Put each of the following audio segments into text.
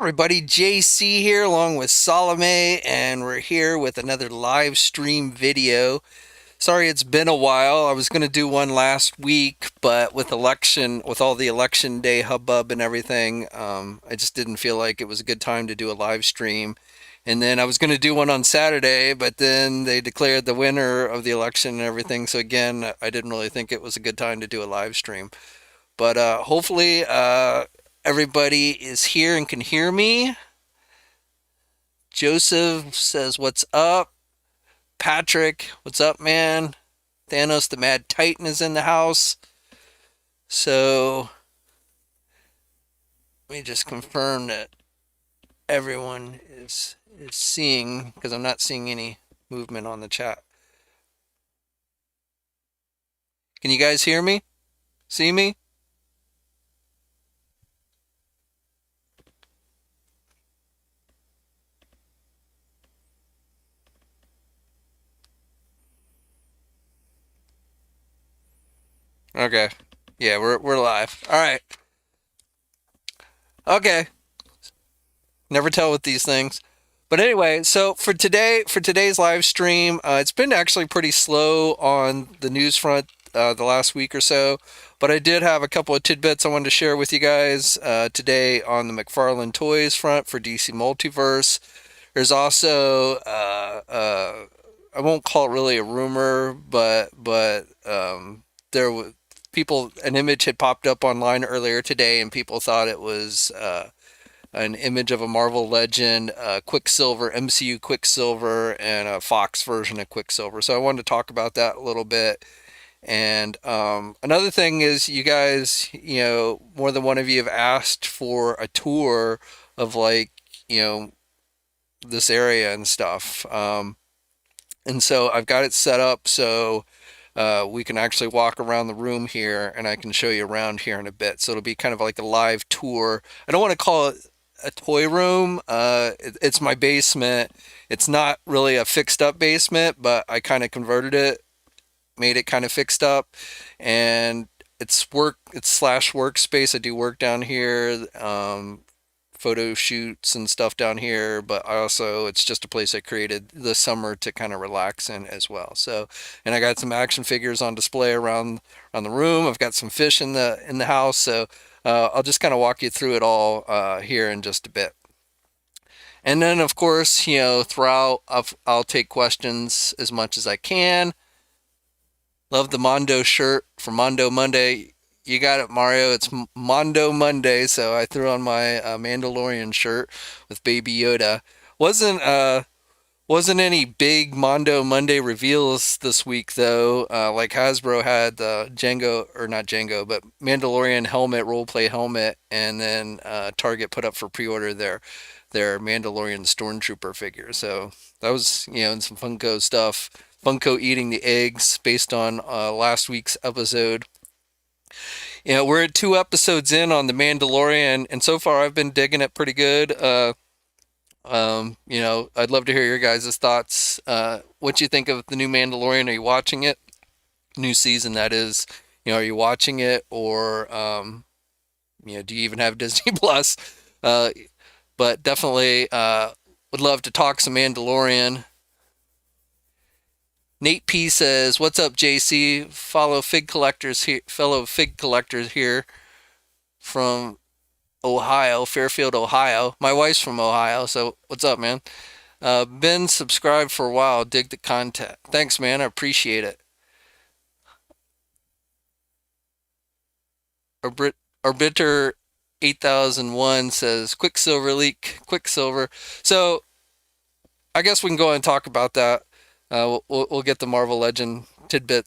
everybody? JC here along with Salome, and we're here with another live stream video. Sorry it's been a while. I was going to do one last week, but with all the election day hubbub and everything, I just didn't feel like it was a good time to do a live stream. And then I was going to do one on Saturday, but then they declared the winner of the election and everything. So again, I didn't really think it was a good time to do a live stream. But hopefully, everybody is here and can hear me. Joseph says, "What's up?" Patrick, "What's up, man?" Thanos the Mad Titan is in the house. So let me just confirm that everyone is seeing, because I'm not seeing any movement on the chat. Can you guys hear me? See me? Okay. Yeah, we're live. All right. Okay. Never tell with these things. But anyway, so for today's live stream, it's been actually pretty slow on the news front the last week or so. But I did have a couple of tidbits I wanted to share with you guys today on the Mcfarlane toys front for DC Multiverse. There's also I won't call it really a rumor, but there was an image had popped up online earlier today, and people thought it was an image of a Marvel legend, Quicksilver, MCU Quicksilver, and a Fox version of Quicksilver. So I wanted to talk about that a little bit. And another thing is, you guys, more than one of you have asked for a tour of this area and stuff. And so I've got it set up so we can actually walk around the room here, and I can show you around here in a bit. So it'll be kind of like a live tour. I don't want to call it a toy room. It's my basement. It's not really a fixed up basement, but I kind of converted it, made it kind of fixed up, and it's slash workspace. I do work down here, photo shoots and stuff down here, but it's just a place I created this summer to kind of relax in as well. So, and I got some action figures on display around the room. I've got some fish in the house. So I'll just kind of walk you through it all here in just a bit. And then, of course, throughout, I'll take questions as much as I can. Love the Mondo shirt for Mondo Monday. You got it, Mario. It's Mondo Monday, so I threw on my Mandalorian shirt with Baby Yoda. Wasn't any big Mondo Monday reveals this week though. Like Hasbro had the not Django, but Mandalorian helmet, roleplay helmet, and then Target put up for pre-order their Mandalorian Stormtrooper figure. So that was and some Funko stuff. Funko eating the eggs based on last week's episode. We're at 2 episodes in on The Mandalorian, and so far I've been digging it pretty good. I'd love to hear your guys' thoughts. What you think of the new Mandalorian? Are you watching it? New season, that is. Are you watching it, or do you even have Disney Plus? But definitely would love to talk some Mandalorian. Nate P says, "What's up, JC? Fellow fig collectors here from Ohio, Fairfield, Ohio. My wife's from Ohio, so what's up, man? Been subscribed for a while. Dig the content. Thanks, man. I appreciate it." Arbiter 8001 says, "Quicksilver leak, Quicksilver." So I guess we can go and talk about that. We'll get the Marvel Legend tidbit.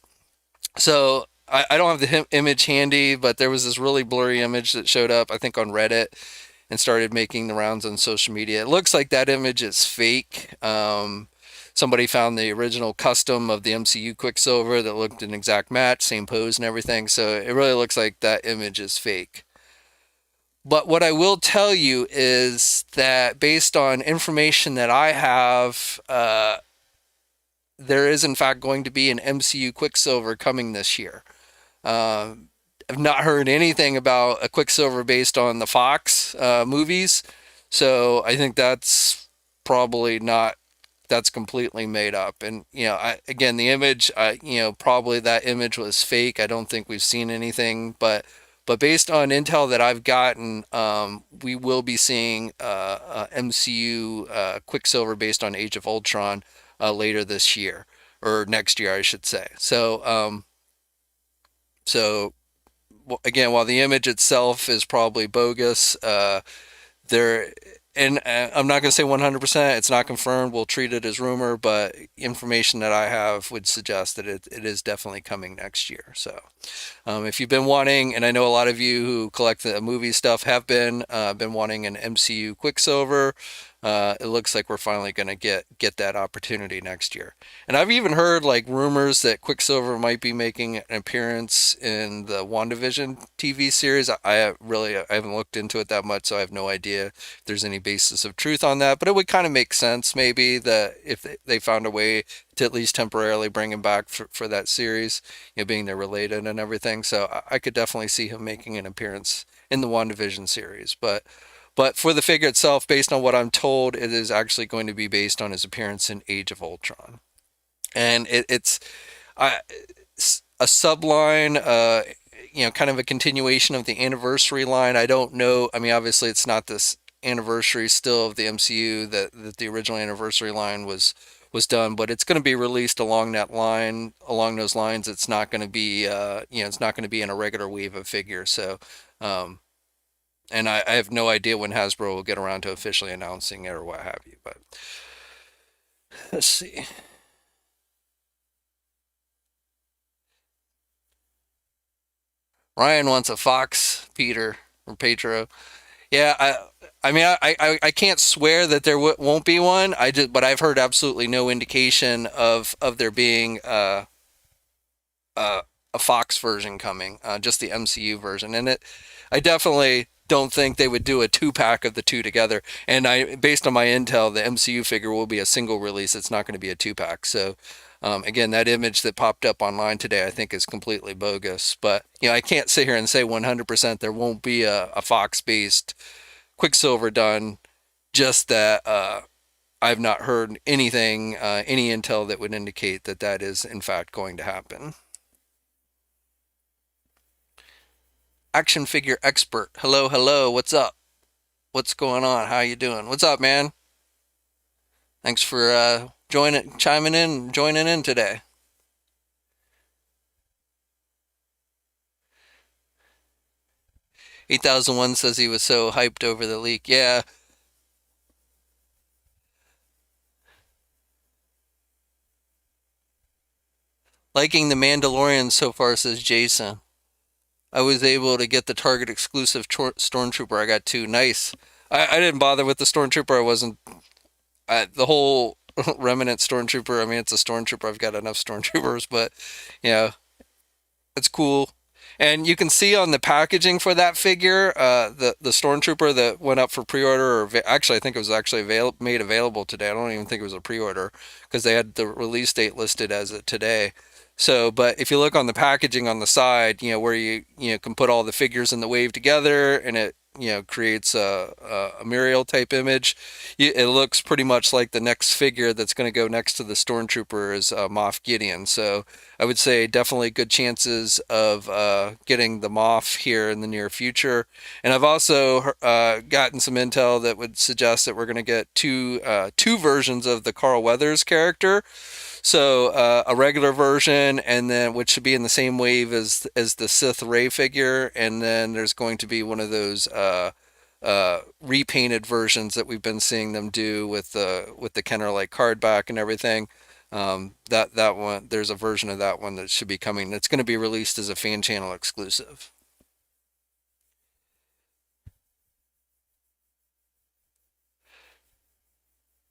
So I don't have the image handy, but there was this really blurry image that showed up, I think, on Reddit and started making the rounds on social media. It looks like that image is fake. Somebody found the original custom of the MCU Quicksilver that looked an exact match, same pose and everything. So it really looks like that image is fake. But what I will tell you is that based on information that I have, there is in fact going to be an MCU Quicksilver coming this year. I've not heard anything about a Quicksilver based on the Fox movies, So I think that's probably not, that's completely made up. And again, the image, probably that image was fake. I don't think we've seen anything, but based on intel that I've gotten, we will be seeing MCU Quicksilver based on Age of Ultron later this year, or next year, I should say. So again, while the image itself is probably bogus, there, and I'm not going to say 100%, it's not confirmed, we'll treat it as rumor, but information that I have would suggest that it is definitely coming next year. So if you've been wanting, and I know a lot of you who collect the movie stuff have been wanting an MCU Quicksilver, it looks like we're finally going to get that opportunity next year. And I've even heard like rumors that Quicksilver might be making an appearance in the WandaVision TV series. I haven't looked into it that much, so I have no idea if there's any basis of truth on that. But it would kind of make sense maybe that if they found a way to at least temporarily bring him back for that series, being they're related and everything. So I could definitely see him making an appearance in the WandaVision series. But for the figure itself, based on what I'm told, it is actually going to be based on his appearance in Age of Ultron. And it's I, a subline, kind of a continuation of the anniversary line. I don't know. I mean, obviously, it's not this anniversary still of the MCU that the original anniversary line was done, but it's going to be released along that line, along those lines. It's not going to be, it's not going to be in a regular wave of figures. So, um, and I have no idea when Hasbro will get around to officially announcing it or what have you. But let's see. Ryan wants a Fox Peter or Petro. Yeah, I mean, I can't swear that there won't be one. But I've heard absolutely no indication of there being a Fox version coming, just the MCU version. And I definitely don't think they would do a two pack of the two together. And based on my intel, the MCU figure will be a single release. It's not going to be a two pack. So, again, that image that popped up online today, I think is completely bogus. But I can't sit here and say 100% there won't be a Fox based Quicksilver done. Just that I've not heard anything, any intel that would indicate that that is in fact going to happen. Action figure expert. Hello, hello. What's up? What's going on? How you doing? What's up, man? Thanks for chiming in, joining in today. 8001 says he was so hyped over the leak. Yeah, liking the Mandalorian so far, says Jason. I was able to get the Target exclusive Stormtrooper. I got two. Nice. I didn't bother with the Stormtrooper. I wasn't. The whole Remnant Stormtrooper. I mean, it's a Stormtrooper. I've got enough Stormtroopers, but yeah, it's cool. And you can see on the packaging for that figure, the Stormtrooper that went up for pre-order, or actually, I think it was actually made available today. I don't even think it was a pre-order because they had the release date listed as it today. So, but if you look on the packaging on the side, where you can put all the figures in the wave together, and it creates a Muriel type image. It looks pretty much like the next figure that's going to go next to the Stormtrooper is Moff Gideon. So I would say definitely good chances of getting the Moff here in the near future. And I've also gotten some intel that would suggest that we're going to get two versions of the Carl Weathers character. So a regular version, and then which should be in the same wave as the Sith Rey figure, and then there's going to be one of those repainted versions that we've been seeing them do with the Kenner like card back and everything. That one, there's a version of that one that should be coming. That's going to be released as a fan channel exclusive.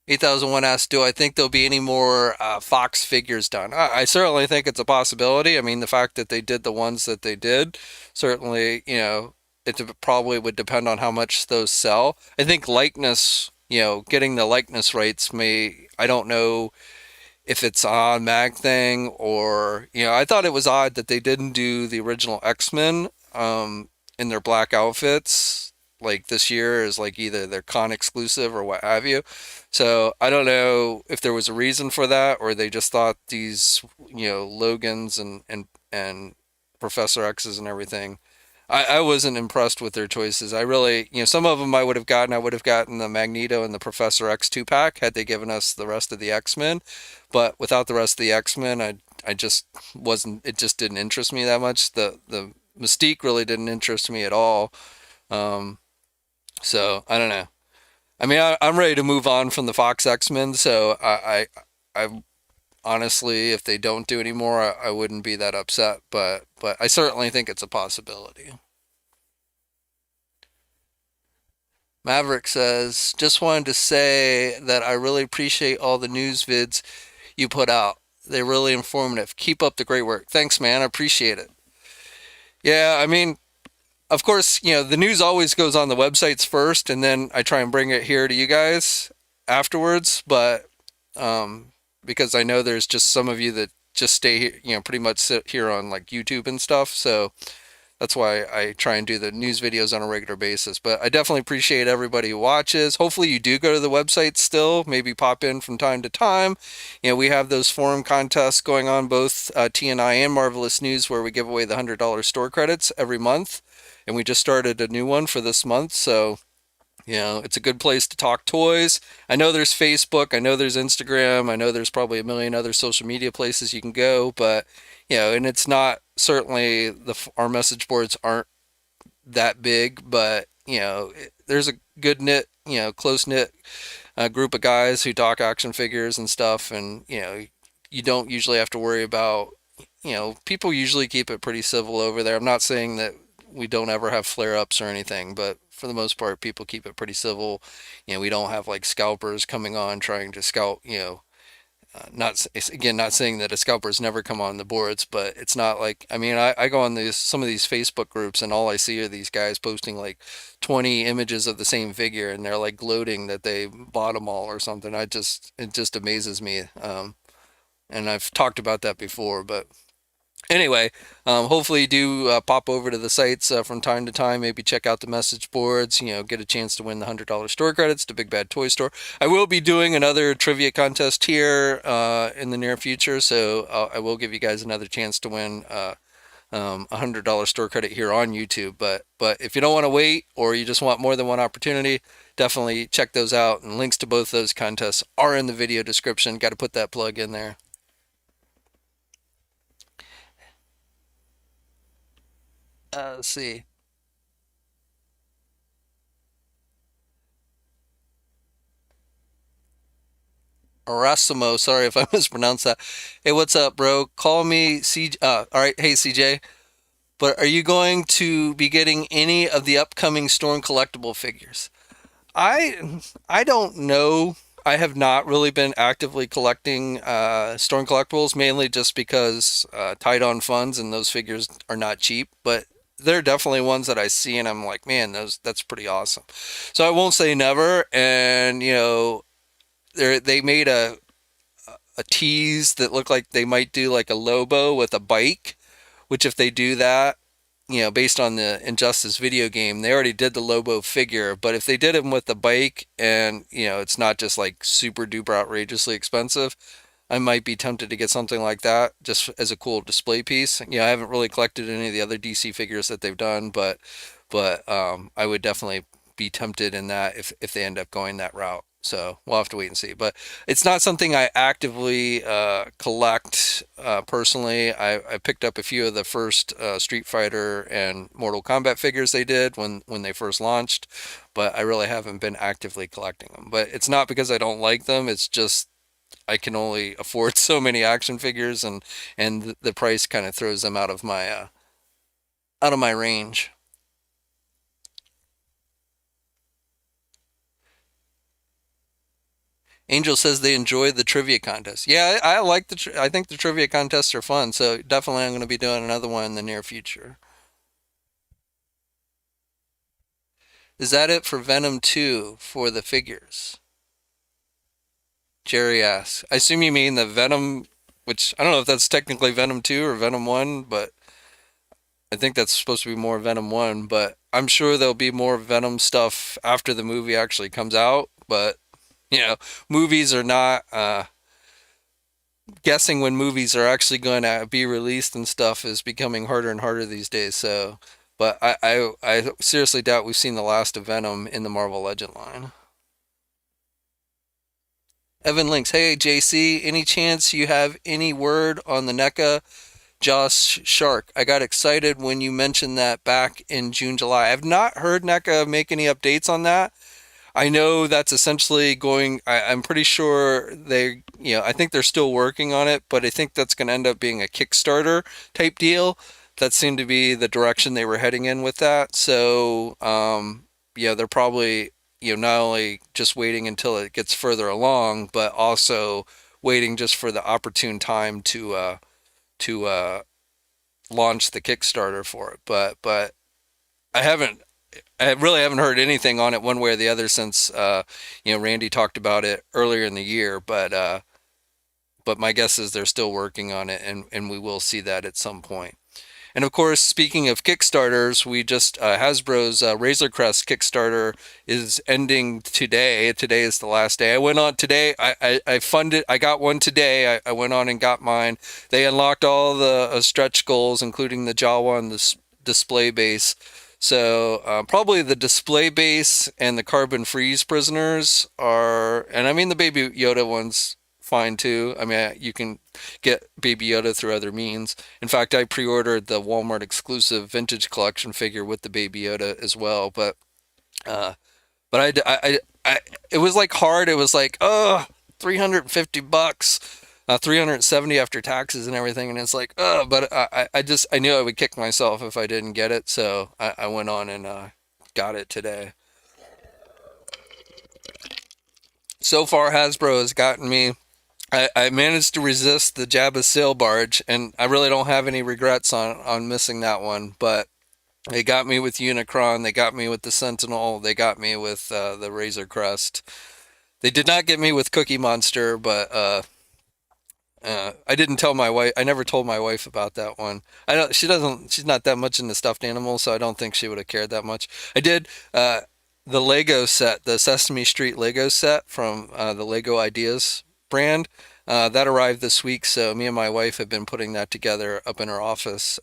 8001 asks, do I think there'll be any more Fox figures done? I certainly think it's a possibility. I mean, the fact that they did the ones that they did, certainly, it probably would depend on how much those sell. I think likeness, getting the likeness rights I don't know if it's on Mag thing or, I thought it was odd that they didn't do the original X-Men in their black outfits. like this year as like either their con exclusive or what have you. So I don't know if there was a reason for that, or they just thought these, Logans and Professor X's and everything. I wasn't impressed with their choices. I really, some of them I would have gotten. I would have gotten the Magneto and the Professor X 2 pack had they given us the rest of the X-Men. But without the rest of the X-Men, I just wasn't. It just didn't interest me that much. The Mystique really didn't interest me at all. Um, so I don't know. I mean, I'm ready to move on from the Fox X-Men. So I honestly, if they don't do any more, I wouldn't be that upset. But I certainly think it's a possibility. Maverick says, just wanted to say that I really appreciate all the news vids you put out. They're really informative. Keep up the great work. Thanks, man. I appreciate it. Yeah, I mean, of course, the news always goes on the websites first, and then I try and bring it here to you guys afterwards. But because I know there's just some of you that just stay here, pretty much sit here on like YouTube and stuff. So that's why I try and do the news videos on a regular basis. But I definitely appreciate everybody who watches. Hopefully you do go to the website still, maybe pop in from time to time. We have those forum contests going on, both TNI and Marvelous News, where we give away the $100 store credits every month. And we just started a new one for this month. So, it's a good place to talk toys. I know there's Facebook, I know there's Instagram, I know there's probably a million other social media places you can go, but and it's not certainly our message boards aren't that big, but there's a good knit, close knit group of guys who talk action figures and stuff, and you don't usually have to worry about, people usually keep it pretty civil over there. I'm not saying that we don't ever have flare ups or anything, but for the most part, people keep it pretty civil. We don't have like scalpers coming on trying to scalp, not again, not saying that a scalpers never come on the boards, but it's not like, I mean, I go on some of these Facebook groups and all I see are these guys posting like 20 images of the same figure and they're like gloating that they bought them all or something. It just amazes me. And I've talked about that before, but anyway, hopefully you do pop over to the sites from time to time. Maybe check out the message boards. Get a chance to win the $100 store credits to Big Bad Toy Store. I will be doing another trivia contest here in the near future, so I will give you guys another chance to win $100 store credit here on YouTube. But if you don't want to wait or you just want more than one opportunity, definitely check those out. And links to both those contests are in the video description. Got to put that plug in there. Let's see. Erasimo, sorry if I mispronounced that. Hey, what's up, bro? Call me CJ. All right, hey CJ. But are you going to be getting any of the upcoming Storm collectible figures? I don't know. I have not really been actively collecting Storm collectibles, mainly just because tied on funds and those figures are not cheap. But they're definitely ones that I see and I'm like, man, that's pretty awesome. So I won't say never. And they made a tease that looked like they might do like a Lobo with a bike, which if they do that, based on the Injustice video game, they already did the Lobo figure, but if they did him with the bike and, it's not just like super duper outrageously expensive, I might be tempted to get something like that just as a cool display piece. I haven't really collected any of the other DC figures that they've done, but I would definitely be tempted in that if they end up going that route. So we'll have to wait and see. But it's not something I actively collect personally. I picked up a few of the first Street Fighter and Mortal Kombat figures they did when they first launched, but I really haven't been actively collecting them. But it's not because I don't like them. It's just I can only afford so many action figures, and the price kind of throws them out of my range. Angel says they enjoy the trivia contest. Yeah, I like I think the trivia contests are fun. So definitely I'm going to be doing another one in the near future. Is that it for Venom 2 for the figures? Jerry asks. I assume you mean the Venom, which I don't know if that's technically Venom 2 or Venom 1, but I think that's supposed to be more Venom 1. But I'm sure there'll be more Venom stuff after the movie actually comes out, but you know, movies are not guessing when movies are actually going to be released and stuff is becoming harder and harder these days. So, but I seriously doubt we've seen the last of Venom in the Marvel Legend line. Evan Links, hey JC, any chance you have any word on the NECA Josh Shark? I got excited when you mentioned that back in June, July. I've not heard NECA make any updates on that. I know that's essentially going, I'm pretty sure I think they're still working on it, but I think that's going to end up being a Kickstarter type deal. That seemed to be the direction they were heading in with that. So, yeah, they're probably, not only just waiting until it gets further along, but also waiting just for the opportune time to launch the Kickstarter for it. But I haven't I really haven't heard anything on it one way or the other since Randy talked about it earlier in the year. But my guess is they're still working on it, and we will see that at some point. And of course, speaking of Kickstarters, we just Hasbro's Razor Crest Kickstarter is ending today. Today is the last day. I went on today. I funded. I got one today. I went on and got mine. They unlocked all the stretch goals, including the Jawa and the display base. So probably the display base and the carbon freeze prisoners are, and I mean the Baby Yoda ones fine too. I mean you can get Baby Yoda through other means. In fact, I pre-ordered the Walmart exclusive vintage collection figure with the Baby Yoda as well. Uh, but it was like hard. It was like, oh, $350, 370 after taxes and everything. And it's like, oh, but I knew I would kick myself if I didn't get it. So I went on and got it today. So far, Hasbro has gotten me. I managed to resist the Jabba sail barge, and I really don't have any regrets on missing that one. But they got me with Unicron, they got me with the Sentinel, they got me with the Razor Crest. They did not get me with Cookie Monster, but I didn't tell my wife. I never told my wife about that one. I don't. She doesn't. She's not that much into stuffed animals, so I don't think she would have cared that much. I did. The Lego set, the Sesame Street Lego set from the Lego Ideas brand, that arrived this week. So me and my wife have been putting that together up in our office.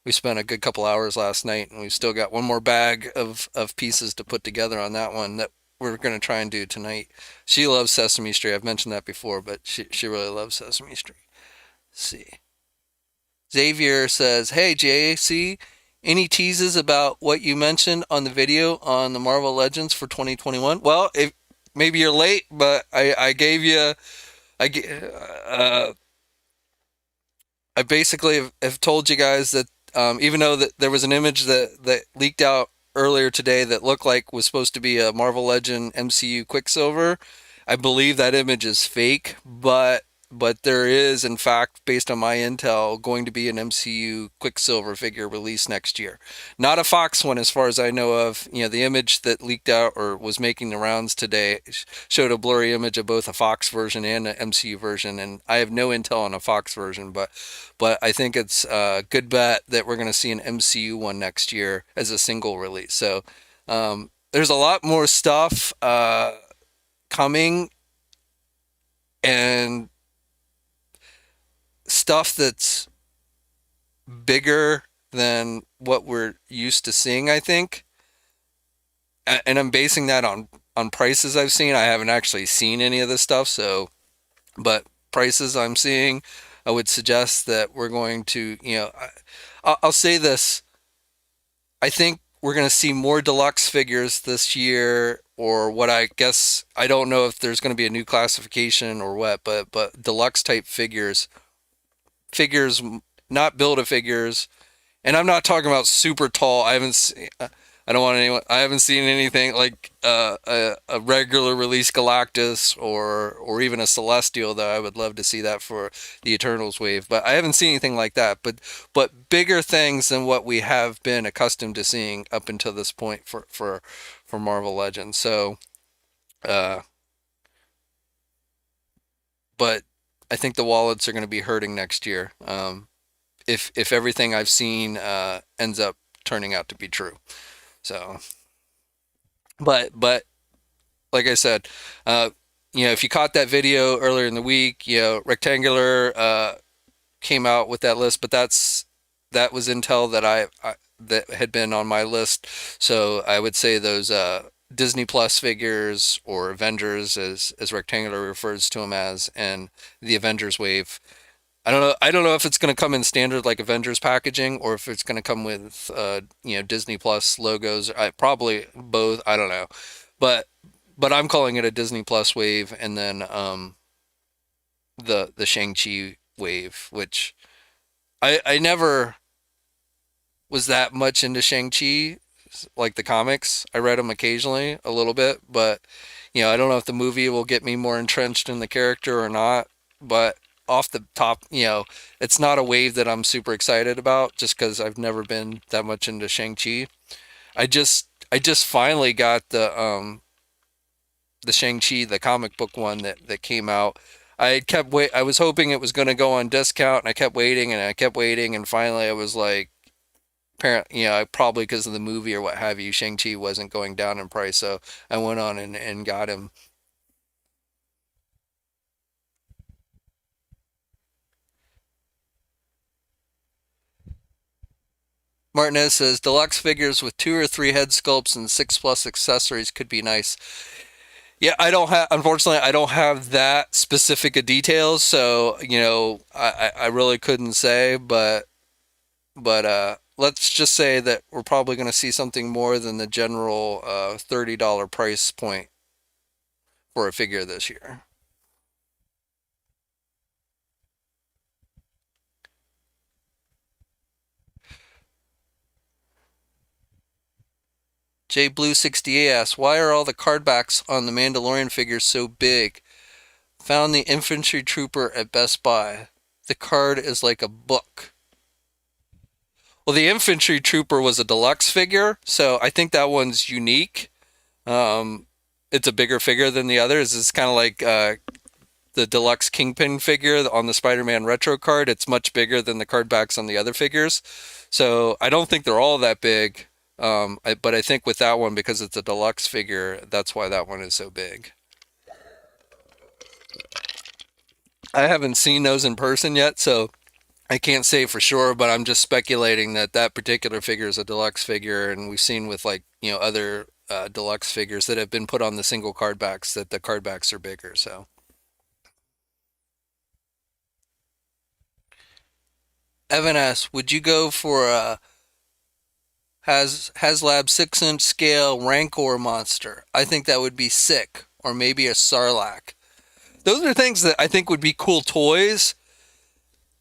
We spent a good couple hours last night, and we've still got one more bag of pieces to put together on that one that we're going to try and do tonight. She loves Sesame Street. I've mentioned that before, but she really loves Sesame Street. Let's see. Xavier says, "Hey JC, any teases about what you mentioned on the video on the Marvel Legends for 2021?" Well, if maybe you're late, but I gave you I uh, I basically have told you guys that even though that there was an image that leaked out earlier today that looked like was supposed to be a Marvel Legend MCU Quicksilver, I believe that image is fake, but there is in fact, based on my intel, going to be an MCU Quicksilver figure released next year. Not a Fox one as far as I know of. The image that leaked out or was making the rounds today showed a blurry image of both a Fox version and an MCU version, and I have no intel on a Fox version, but I think it's a good bet that we're going to see an MCU one next year as a single release. So there's a lot more stuff coming, and stuff that's bigger than what we're used to seeing, I think. And I'm basing that on prices I've seen. I haven't actually seen any of this stuff, so but prices I'm seeing, I would suggest that we're going to, I'll say this. I think we're going to see more deluxe figures this year, or what I guess, I don't know if there's going to be a new classification or what, but deluxe type figures, not Build-A-Figures. And I'm not talking about super tall. I don't want anyone. I haven't seen anything like a regular release Galactus or even a Celestial, though I would love to see that for the Eternals wave. But I haven't seen anything like that. But bigger things than what we have been accustomed to seeing up until this point for Marvel Legends. So, uh, but I think the wallets are going to be hurting next year. If everything I've seen ends up turning out to be true. So, but like I said, uh, if you caught that video earlier in the week, Rectangular came out with that list, but that was intel that that had been on my list. So I would say those Disney Plus figures, or Avengers, as Rectangular refers to them as, and the Avengers wave. I don't know. I don't know if it's going to come in standard like Avengers packaging, or if it's going to come with Disney Plus logos. Probably both. I don't know, but I'm calling it a Disney Plus wave, and then the Shang-Chi wave, which I never was that much into Shang-Chi, like the comics. I read them occasionally a little bit, but I don't know if the movie will get me more entrenched in the character or not. But off the top, it's not a wave that I'm super excited about, just because I've never been that much into Shang-Chi. I just finally got the Shang-Chi, the comic book one that came out. I was hoping it was going to go on discount, and I kept waiting and I kept waiting, and finally I was like, apparently, probably because of the movie or what have you, Shang-Chi wasn't going down in price, so I went on and got him. Martinez says deluxe figures with 2 or 3 head sculpts and 6+ accessories could be nice. Yeah, unfortunately, I don't have that specific of details, so I really couldn't say, but let's just say that we're probably going to see something more than the general $30 price point for a figure this year. J Blue 68 asks, why are all the card backs on the Mandalorian figures so big? Found the infantry trooper at Best Buy. The card is like a book. Well, the infantry trooper was a deluxe figure, so I think that one's unique. Um, it's a bigger figure than the others. It's kind of like the deluxe Kingpin figure on the Spider-Man retro card. It's much bigger than the card backs on the other figures. So I don't think they're all that big. But I think with that one, because it's a deluxe figure, that's why that one is so big. I haven't seen those in person yet, so I can't say for sure, but I'm just speculating that that particular figure is a deluxe figure, and we've seen with like, other deluxe figures that have been put on the single card backs that the card backs are bigger. So Evan asks, would you go for a HasLab 6-inch scale Rancor monster? I think that would be sick, or maybe a Sarlacc. Those are things that I think would be cool toys.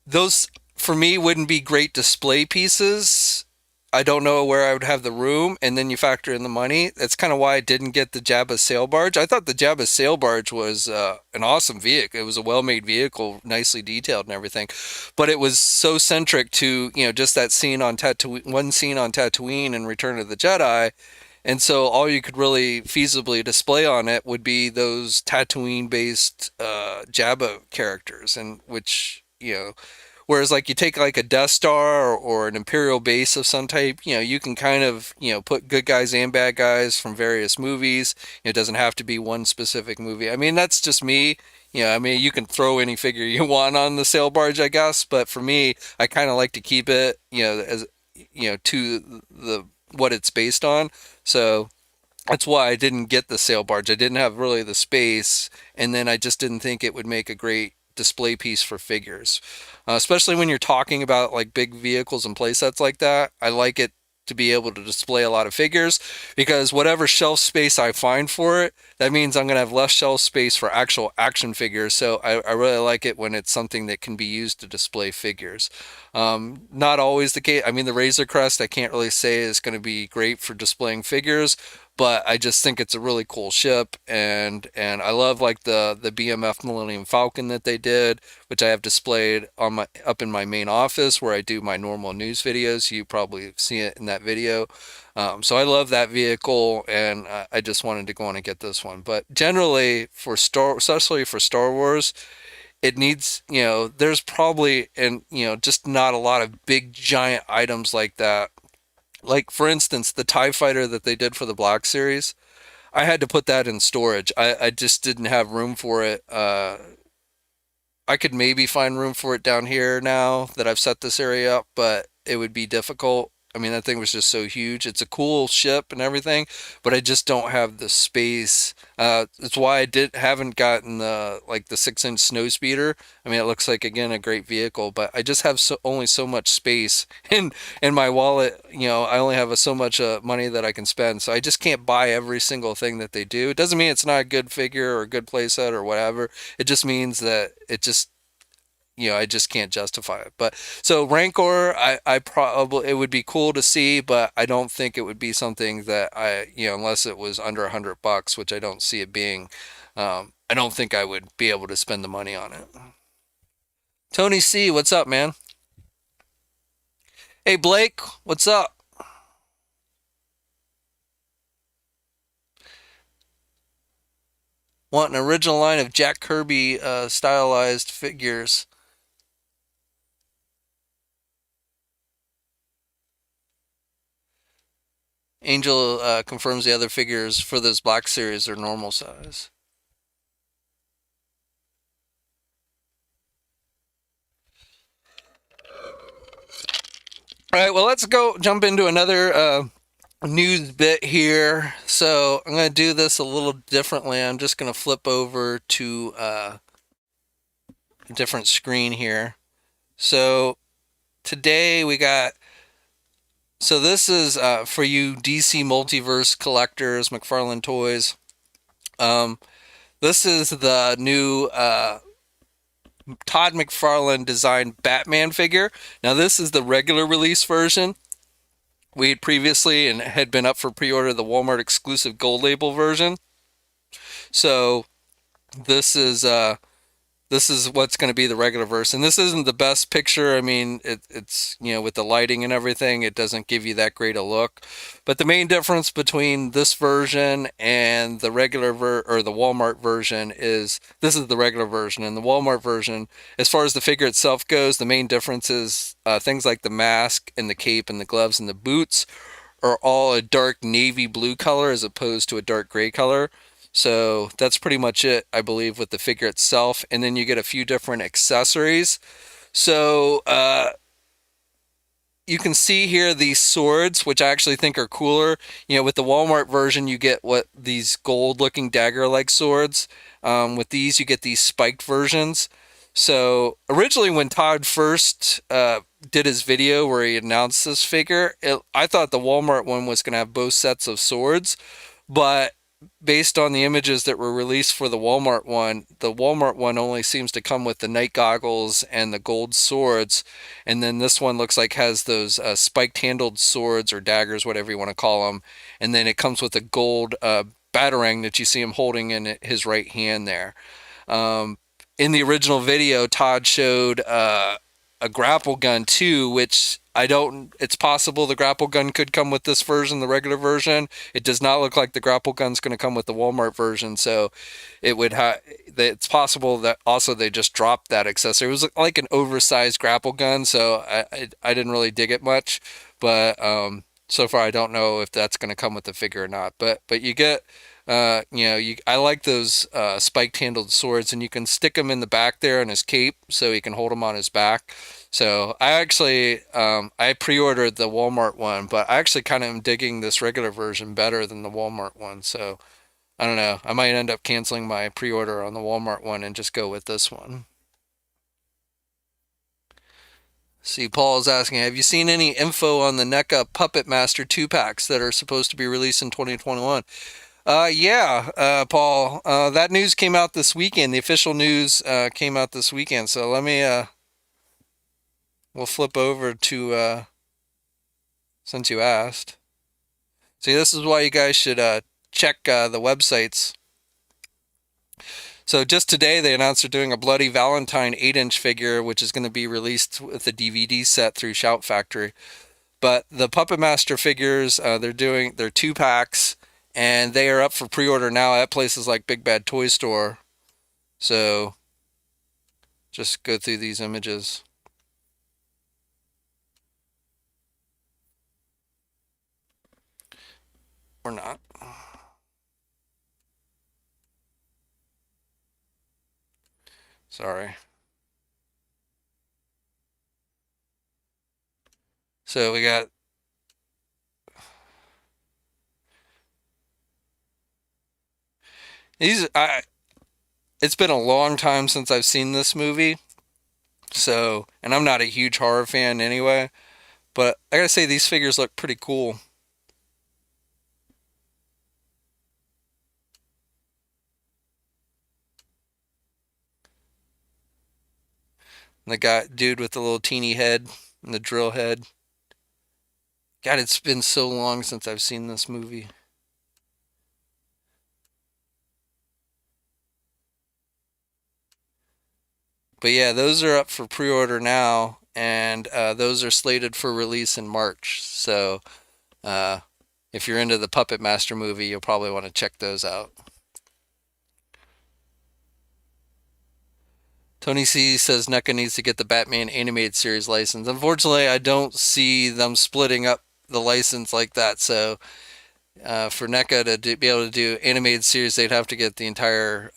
Those, for me, wouldn't be great display pieces. I don't know where I would have the room, and then you factor in the money. That's kind of why I didn't get the Jabba sail barge. I thought the Jabba sail barge was an awesome vehicle. It was a well-made vehicle, nicely detailed and everything, but it was so centric to just that scene on Tatooine, one scene on Tatooine in Return of the Jedi, and so all you could really feasibly display on it would be those Tatooine-based Jabba characters, and which whereas like you take like a Death Star, or an Imperial base of some type, you can kind of, put good guys and bad guys from various movies. It doesn't have to be one specific movie. I mean, that's just me. I mean, you can throw any figure you want on the sail barge, I guess, but for me, I kind of like to keep it, as to the what it's based on. So that's why I didn't get the sail barge. I didn't have really the space, and then I just didn't think it would make a great display piece for figures, especially when you're talking about like big vehicles and playsets like that. I like it to be able to display a lot of figures, because whatever shelf space I find for it, that means I'm going to have less shelf space for actual action figures. So I really like it when it's something that can be used to display figures. Not always the case. I mean, the Razor Crest, I can't really say is going to be great for displaying figures, but I just think it's a really cool ship, and I love like the BMF Millennium Falcon that they did, which I have displayed on my up in my main office where I do my normal news videos. You probably see it in that video. So I love that vehicle, and I just wanted to go on and get this one. But generally, especially for Star Wars, it needs, there's probably, and just not a lot of big giant items like that Like, for instance, the TIE fighter that they did for the Black Series, I had to put that in storage. I just didn't have room for it. I could maybe find room for it down here now that I've set this area up, but it would be difficult. I mean, that thing was just so huge. It's a cool ship and everything, but I just don't have the space. That's why I haven't gotten the like the 6-inch snow speeder. I mean, it looks like again a great vehicle, but I just have only so much space in my wallet. You know, I only have so much money that I can spend, so I just can't buy every single thing that they do. It doesn't mean it's not a good figure or a good playset or whatever. It just means that it just, I just can't justify it. But so Rancor, I probably, it would be cool to see, but I don't think it would be something that unless it was under $100, which I don't see it being. I don't think I would be able to spend the money on it. Tony C, what's up, man? Hey Blake, what's up? Want an original line of Jack Kirby stylized figures? Angel confirms the other figures for this Black Series are normal size. All right, well, let's go jump into another news bit here. So I'm going to do this a little differently. I'm just going to flip over to a different screen here. So today we got. So this is for you DC Multiverse collectors, Mcfarlane Toys. Um, this is the new Todd McFarlane designed Batman figure. Now this is the regular release version. We had previously and had been up for pre-order the Walmart exclusive gold label version. So this is what's going to be the regular verse, and this isn't the best picture. I mean, it's with the lighting and everything, it doesn't give you that great a look. But the main difference between this version and the regular or the Walmart version is this is the regular version, and the Walmart version, as far as the figure itself goes, the main difference is things like the mask and the cape and the gloves and the boots are all a dark navy blue color as opposed to a dark gray color. So that's pretty much it, I believe, with the figure itself. And then you get a few different accessories. So you can see here these swords, which I actually think are cooler. With the Walmart version, you get what these gold-looking dagger-like swords. With these, you get these spiked versions. So originally, when Todd first did his video where he announced this figure, I thought the Walmart one was going to have both sets of swords, but based on the images that were released for the Walmart one only seems to come with the night goggles and the gold swords, and then this one looks like has those spiked handled swords or daggers, whatever you want to call them, and then it comes with a gold batarang that you see him holding in his right hand there. Um, in the original video, Todd showed a grapple gun too, which I don't. It's possible the grapple gun could come with this version, the regular version. It does not look like the grapple gun's going to come with the Walmart version, so it would have. It's possible that also they just dropped that accessory. It was like an oversized grapple gun, so I didn't really dig it much, but so far I don't know if that's going to come with the figure or not. But you get. I like those spiked handled swords, and you can stick them in the back there on his cape so he can hold them on his back. So I actually I pre-ordered the Walmart one, but I actually kind of am digging this regular version better than the Walmart one. So I don't know. I might end up canceling my pre-order on the Walmart one and just go with this one. See, Paul is asking, have you seen any info on the NECA Puppet Master 2 packs that are supposed to be released in 2021? Yeah, Paul. That news came out this weekend. The official news came out this weekend. So let me. We'll flip over to since you asked. See, this is why you guys should check the websites. So just today they announced they're doing a Bloody Valentine 8-inch figure, which is going to be released with a DVD set through Shout Factory. But the Puppet Master figures, they're doing their 2 packs, and they are up for pre-order now at places like Big Bad Toy Store. So just go through these images. or not. Sorry. So we got these. It's been a long time since I've seen this movie. So, and I'm not a huge horror fan anyway, but I gotta say these figures look pretty cool. And the guy, dude with the little teeny head and the drill head. God, it's been so long since I've seen this movie. But yeah, those are up for pre-order now, and those are slated for release in March. So uh, if you're into the Puppet Master movie, you'll probably want to check those out. Tony C says NECA needs to get the Batman animated series license. Unfortunately, I don't see them splitting up the license like that. So for NECA to be able to do animated series, they'd have to get the entire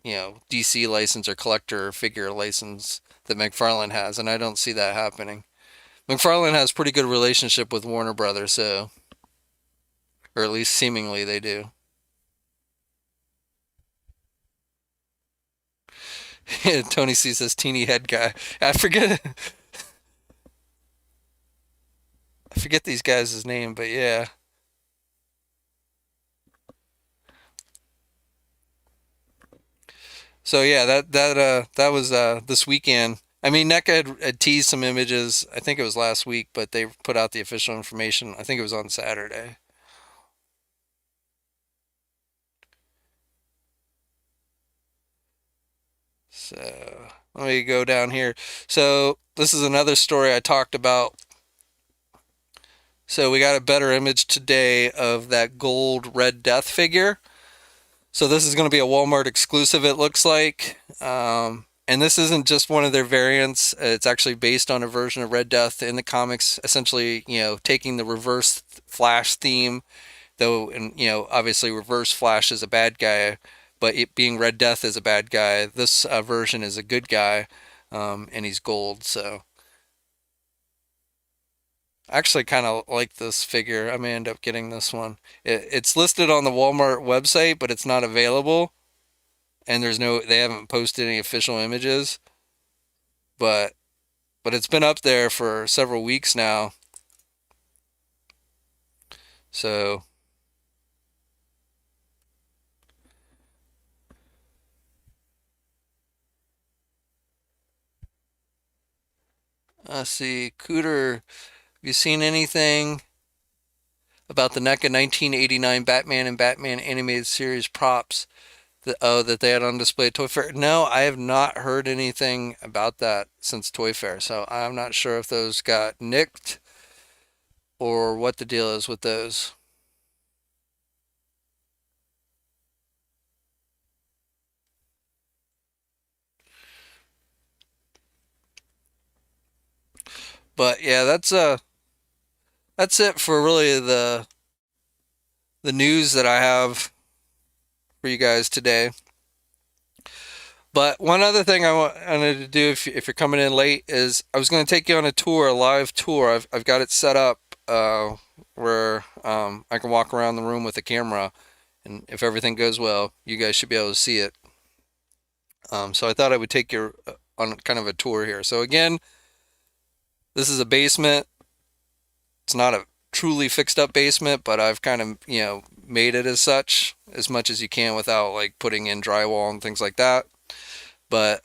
DC license or collector figure license that Mcfarlane has, and I don't see that happening. Mcfarlane has pretty good relationship with Warner Brothers, so or at least seemingly they do. Tony C says teeny head guy. I forget I forget these guys' name, but yeah. So yeah, that was this weekend. I mean, NECA had teased some images. I think it was last week, but they put out the official information. I think it was on Saturday. So let me go down here. So this is another story I talked about. So we got a better image today of that gold Red Death figure. So this is going to be a Walmart exclusive, it looks like. And this isn't just one of their variants. It's actually based on a version of Red Death in the comics, essentially, taking the Reverse Flash theme, though, and obviously Reverse Flash is a bad guy, but it being Red Death is a bad guy. This version is a good guy, and he's gold. So I actually kind of like this figure. I may end up getting this one. It's listed on the Walmart website, but it's not available, and they haven't posted any official images, but it's been up there for several weeks now. So let's see, Cooter, have you seen anything about the NECA 1989 Batman and Batman animated series props that they had on display at Toy Fair? No, I have not heard anything about that since Toy Fair, so I'm not sure if those got nicked or what the deal is with those. But yeah, that's it for really the news that I have for you guys today. But one other thing wanted to do, if you're coming in late, is I was going to take you on a tour, a live tour. I've got it set up where I can walk around the room with a camera, and if everything goes well, you guys should be able to see it. So I thought I would take you on kind of a tour here. So again, this is a basement. It's not a truly fixed up basement, but I've kind of, made it as such as much as you can without like putting in drywall and things like that. But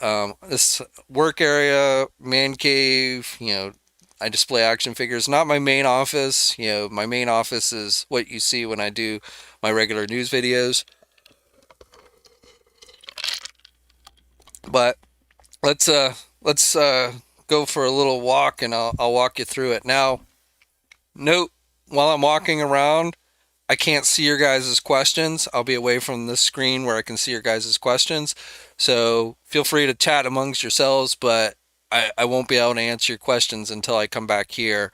this work area, man cave, I display action figures. Not my main office. My main office is what you see when I do my regular news videos. But let's go for a little walk, and I'll walk you through it. Now, note while I'm walking around, I can't see your guys' questions. I'll be away from this screen where I can see your guys' questions. So feel free to chat amongst yourselves, but I won't be able to answer your questions until I come back here.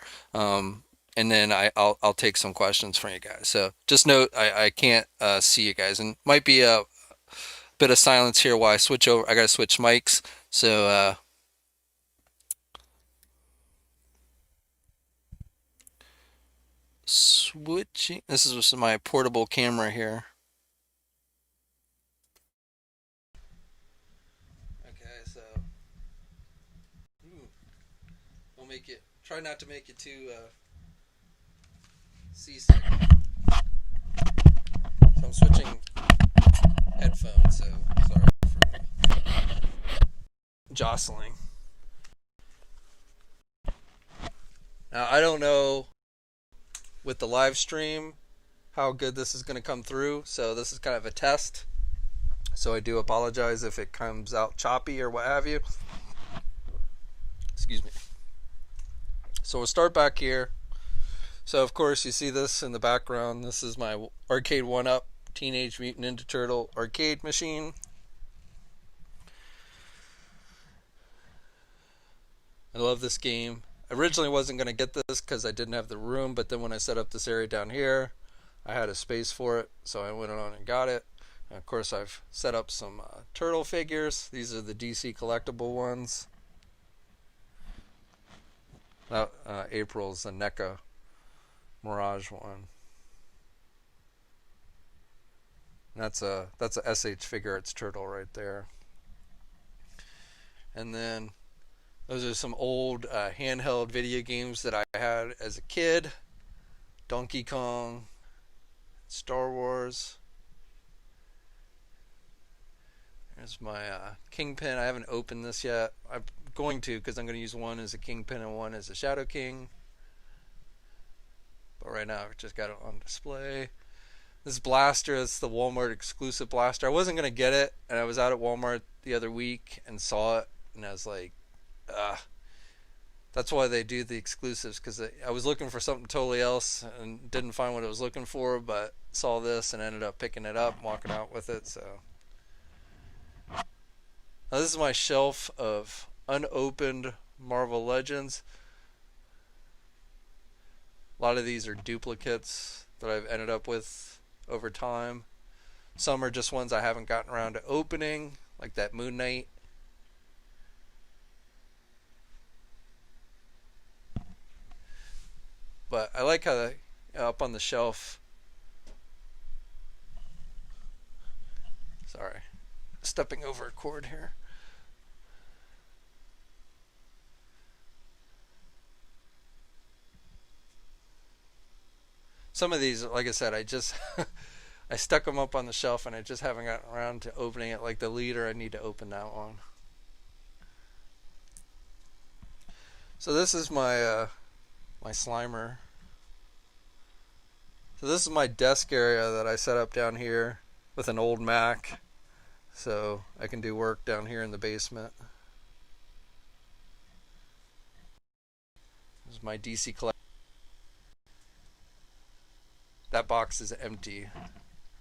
and then I'll take some questions from you guys. So just note I can't see you guys, and might be a bit of silence here while I switch over. I gotta switch mics. So switching. This is just my portable camera here. Okay, so we'll make it. Try not to make it too seasick. So I'm switching headphones. So sorry for jostling. Now I don't know with the live stream how good this is going to come through. So this is kind of a test. So I do apologize if it comes out choppy or what have you. Excuse me. So we'll start back here. So of course you see this in the background. This is my arcade 1-up Teenage Mutant Ninja Turtle arcade machine. I love this game. I originally wasn't going to get this because I didn't have the room, but then when I set up this area down here, I had a space for it, so I went on and got it. And of course I've set up some turtle figures. These are the DC collectible ones. April's the Neca Mirage one. That's a SH Figure Arts turtle right there. And then those are some old handheld video games that I had as a kid. Donkey Kong, Star Wars. There's my Kingpin. I haven't opened this yet. I'm going to because I'm going to use one as a Kingpin and one as a Shadow King. But right now I've just got it on display. This blaster, it's the Walmart exclusive blaster. I wasn't going to get it, and I was out at Walmart the other week and saw it, and I was like, that's why they do the exclusives, because I was looking for something totally else and didn't find what I was looking for, but saw this and ended up picking it up and walking out with it. So now this is my shelf of unopened Marvel Legends. A lot of these are duplicates that I've ended up with over time. Some are just ones I haven't gotten around to opening, like that Moon Knight. But I like how they up on the shelf. Sorry, stepping over a cord here. Some of these, like I said, I just I stuck them up on the shelf and I just haven't gotten around to opening it. Like the leader, I need to open that one. So this is my my Slimer. So this is my desk area that I set up down here with an old Mac, so I can do work down here in the basement. This is my DC collection. That box is empty,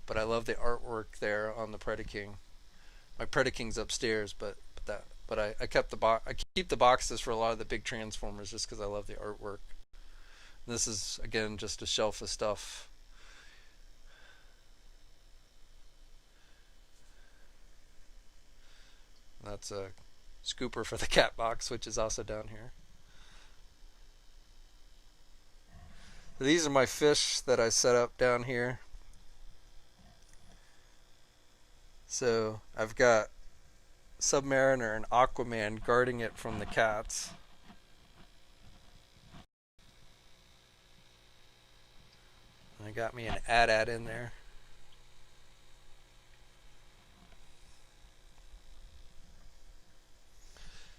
but I love the artwork there on the Predaking. My Predaking's upstairs, but I kept the box. I keep the boxes for a lot of the big Transformers just because I love the artwork. And this is again just a shelf of stuff. That's a scooper for the cat box, which is also down here. So these are my fish that I set up down here. So I've got Submariner and Aquaman guarding it from the cats. I got me an AT-AT in there.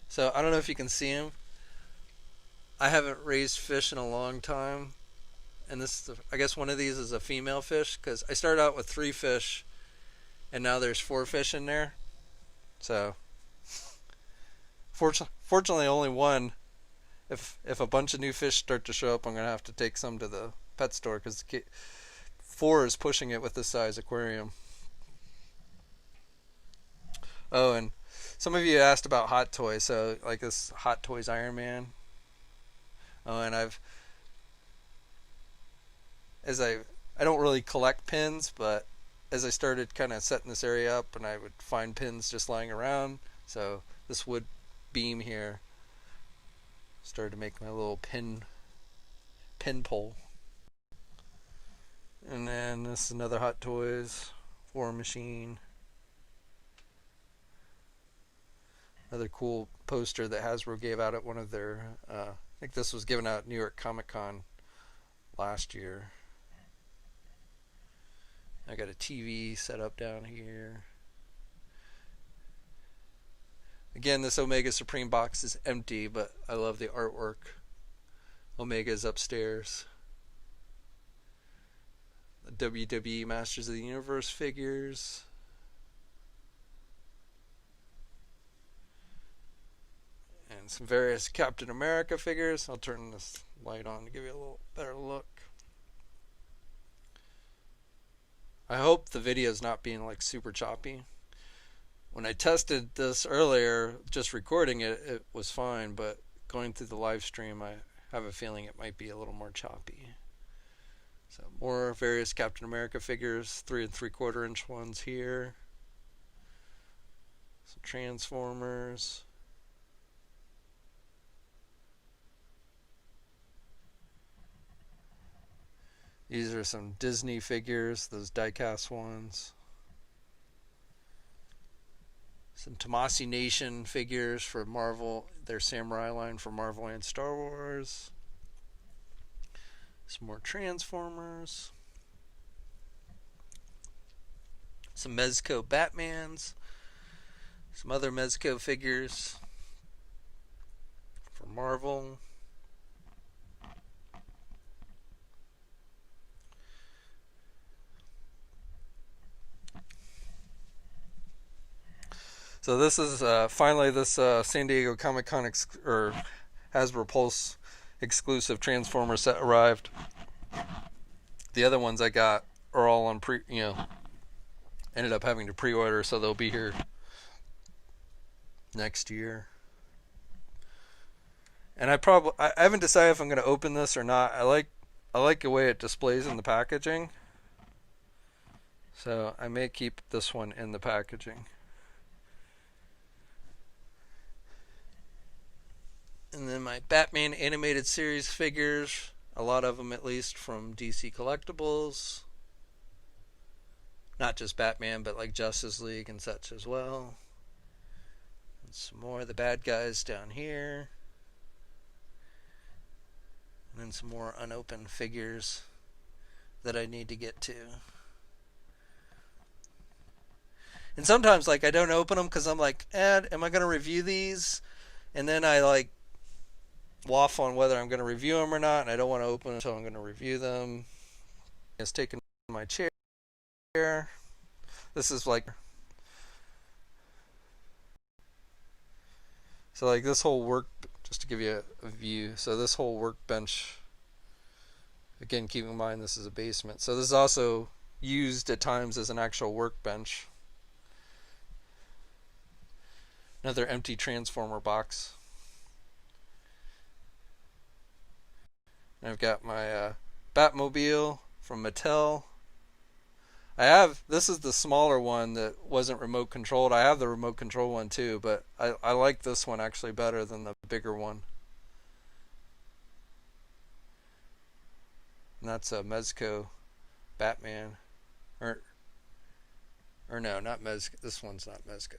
So I don't know if you can see him. I haven't raised fish in a long time. And this, I guess one of these is a female fish, because I started out with 3 fish and now there's 4 fish in there. So fortunately only one. If a bunch of new fish start to show up, I'm going to have to take some to the pet store, because 4 is pushing it with this size aquarium. Oh, and some of you asked about Hot Toys. So like this Hot Toys Iron Man. Oh, and as I don't really collect pins, but as I started kind of setting this area up, and I would find pins just lying around, so this wood beam here started to make my little pin pole. And then this is another Hot Toys War Machine. Another cool poster that Hasbro gave out at one of their, I think this was given out at New York Comic Con last year. I got a TV set up down here. Again, this Omega Supreme box is empty, but I love the artwork. Omega's upstairs. The WWE Masters of the Universe figures. And some various Captain America figures. I'll turn this light on to give you a little better look. I hope the video is not being like super choppy. When I tested this earlier, just recording it, it was fine, but going through the live stream, I have a feeling it might be a little more choppy. So more various Captain America figures, 3 3/4 inch ones here. Some Transformers. These are some Disney figures, those die-cast ones. Some Tomasi Nation figures for Marvel, their Samurai line for Marvel and Star Wars. Some more Transformers. Some Mezco Batmans. Some other Mezco figures for Marvel. So this is finally this San Diego Comic Con or Hasbro Pulse exclusive Transformer set arrived. The other ones I got are all on ended up having to pre-order, so they'll be here next year. And I haven't decided if I'm going to open this or not. I like the way it displays in the packaging, so I may keep this one in the packaging. And then my Batman animated series figures, a lot of them at least from DC Collectibles. Not just Batman, but like Justice League and such as well. And some more of the bad guys down here. And then some more unopened figures that I need to get to. And sometimes like I don't open them because I'm like, am I going to review these? And then I like waffle on whether I'm going to review them or not, and I don't want to open them until I'm going to review them. It's taken my chair. This is like, so like this whole work, just to give you a view, so this whole workbench, again keep in mind this is a basement, so this is also used at times as an actual workbench. Another empty Transformer box. I've got my Batmobile from Mattel. This is the smaller one that wasn't remote controlled. I have the remote control one too, but I like this one actually better than the bigger one. And that's a Mezco Batman. Or no, not Mezco. This one's not Mezco.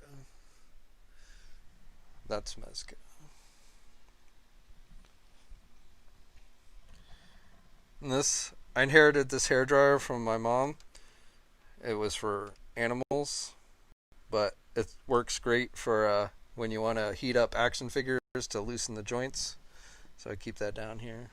That's Mezco. And I inherited this hairdryer from my mom. It was for animals, but it works great for when you want to heat up action figures to loosen the joints. So I keep that down here.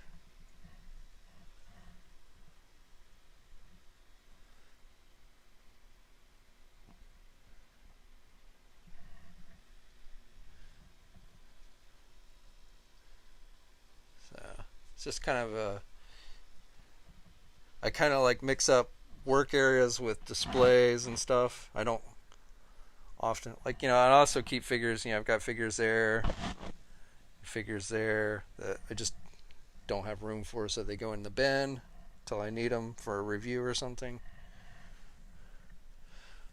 So it's just kind of I kind of like mix up work areas with displays and stuff. I don't often I also keep figures. I've got figures there that I just don't have room for, so they go in the bin. till I need them for a review or something.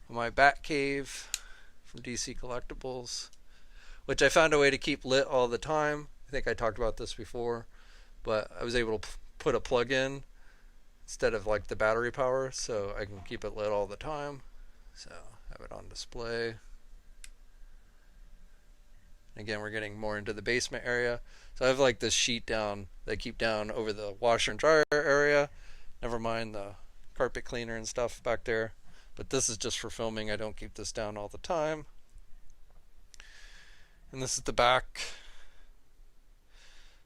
My Bat Cave from DC Collectibles, which I found a way to keep lit all the time. I think I talked about this before, but I was able to put a plug in instead of like the battery power, so I can keep it lit all the time. So have it on display. Again, we're getting more into the basement area. So I have like this sheet down that I keep down over the washer and dryer area. Never mind the carpet cleaner and stuff back there. But this is just for filming. I don't keep this down all the time. And this is the back.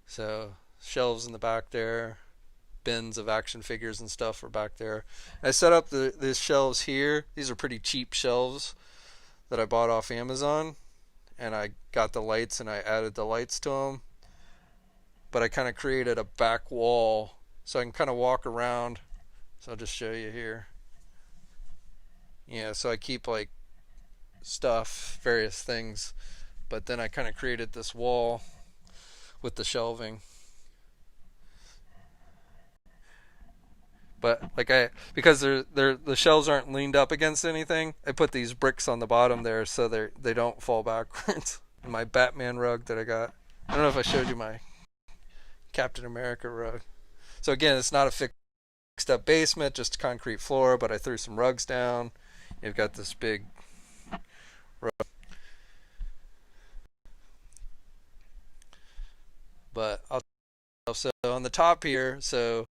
So shelves in the back there. Bins of action figures and stuff are back there. I set up the shelves here. These are pretty cheap shelves that I bought off Amazon. And I got the lights and I added the lights to them. But I kind of created a back wall so I can kind of walk around. So I'll just show you here. Yeah, so I keep like stuff, various things. But then I kind of created this wall with the shelving. But like because the shelves aren't leaned up against anything, I put these bricks on the bottom there so they don't fall backwards. And my Batman rug that I got. I don't know if I showed you my Captain America rug. So again, it's not a fixed up basement, just a concrete floor, but I threw some rugs down. You've got this big rug. But so on the top here, so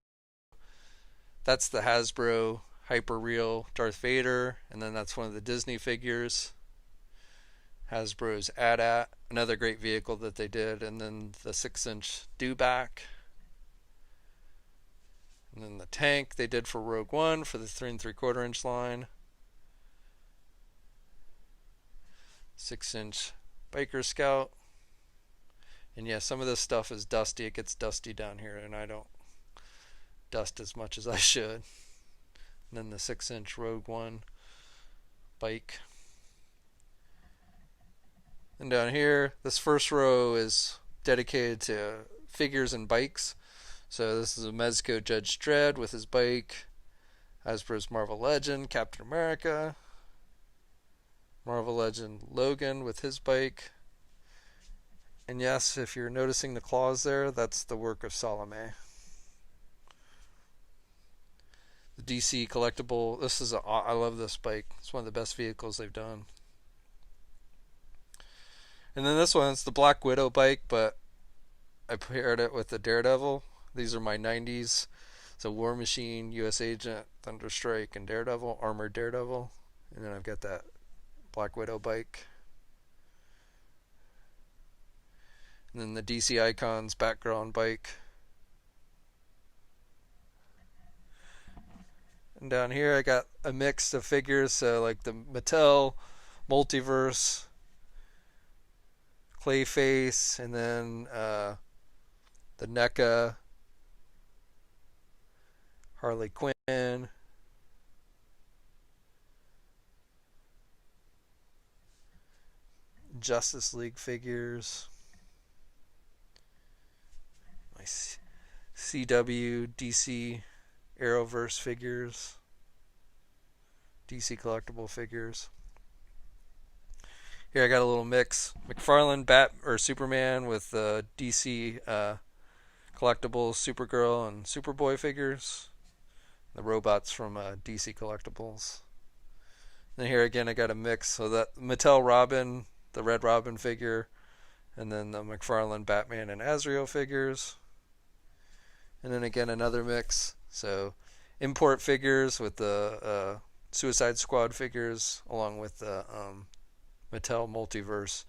that's the Hasbro Hyper Real Darth Vader, and then that's one of the Disney figures. Hasbro's AT-AT, another great vehicle that they did, and then the 6-inch Dewback. And then the tank they did for Rogue One for the 3 3/4 inch line. 6-inch Biker Scout. And yeah, some of this stuff is dusty. It gets dusty down here, and I don't dust as much as I should. And then the 6-inch Rogue One bike. And down here, this first row is dedicated to figures and bikes. So this is a Mezco Judge Dredd with his bike. Hasbro's Marvel Legend, Captain America. Marvel Legend Logan with his bike. And yes, if you're noticing the claws there, that's the work of Salome. The DC collectible, I love this bike. It's one of the best vehicles they've done. And then this one's the Black Widow bike, but I paired it with the Daredevil. These are my 90s. So War Machine, US Agent, Thunderstrike, and Daredevil, Armored Daredevil. And then I've got that Black Widow bike. And then the DC Icons background bike. And down here I got a mix of figures, so like the Mattel, Multiverse, Clayface, and then the Neca, Harley Quinn, Justice League figures, my CW, DC, Arrowverse figures, DC collectible figures. Here I got a little mix. Mcfarlane Superman with DC collectibles, Supergirl and Superboy figures. The robots from DC collectibles. And here again I got a mix. So that Mattel Robin, the Red Robin figure, and then the Mcfarlane Batman and Azrael figures. And then again another mix. So import figures with the Suicide Squad figures along with the Mattel Multiverse.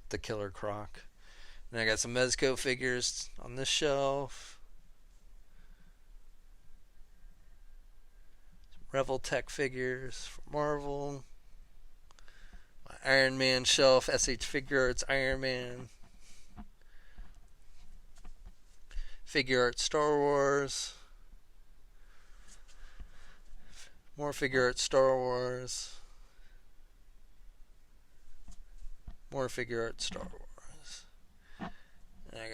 The Killer Croc. And I got some Mezco figures on this shelf. Some Reveltech figures for Marvel. My Iron Man shelf, SH Figure Arts Iron Man. Figure Arts Star Wars. More Figure Arts Star Wars. More Figure Arts Star Wars. And I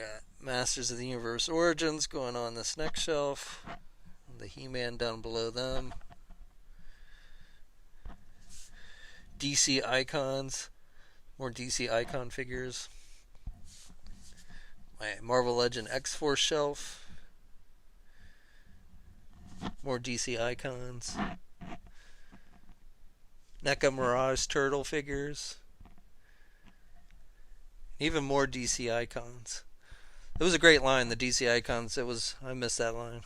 Masters of the Universe Origins going on this next shelf. The He-Man down below them. DC icons. More DC icon figures. My Marvel Legend X-Force shelf. More DC icons. Neca Mirage Turtle figures. Even more DC icons. It was a great line, the DC icons. I missed that line.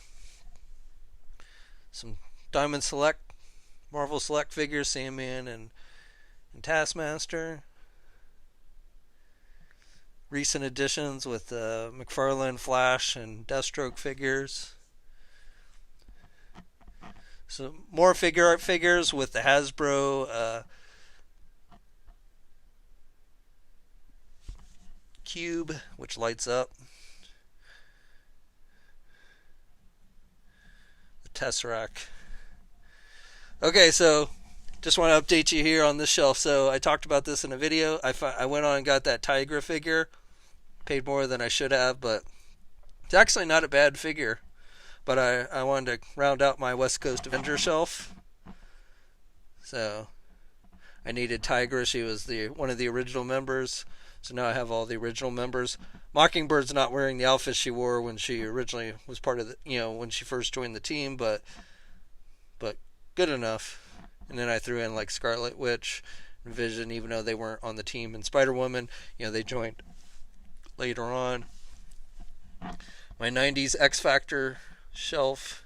Some Diamond Select, Marvel Select figures, Sandman and Taskmaster. Recent additions with Mcfarlane, Flash, and Deathstroke figures. So more figure art figures with the Hasbro cube, which lights up. The Tesseract. Okay, so just want to update you here on this shelf. So I talked about this in a video. I went on and got that Tigra figure. Paid more than I should have, but it's actually not a bad figure. But I wanted to round out my West Coast Avengers shelf. So I needed Tigra. She was one of the original members. So now I have all the original members. Mockingbird's not wearing the outfit she wore when she originally was part of when she first joined the team, but good enough. And then I threw in like Scarlet Witch and Vision, even though they weren't on the team, and Spider-Woman, they joined later on. My 90s X Factor shelf.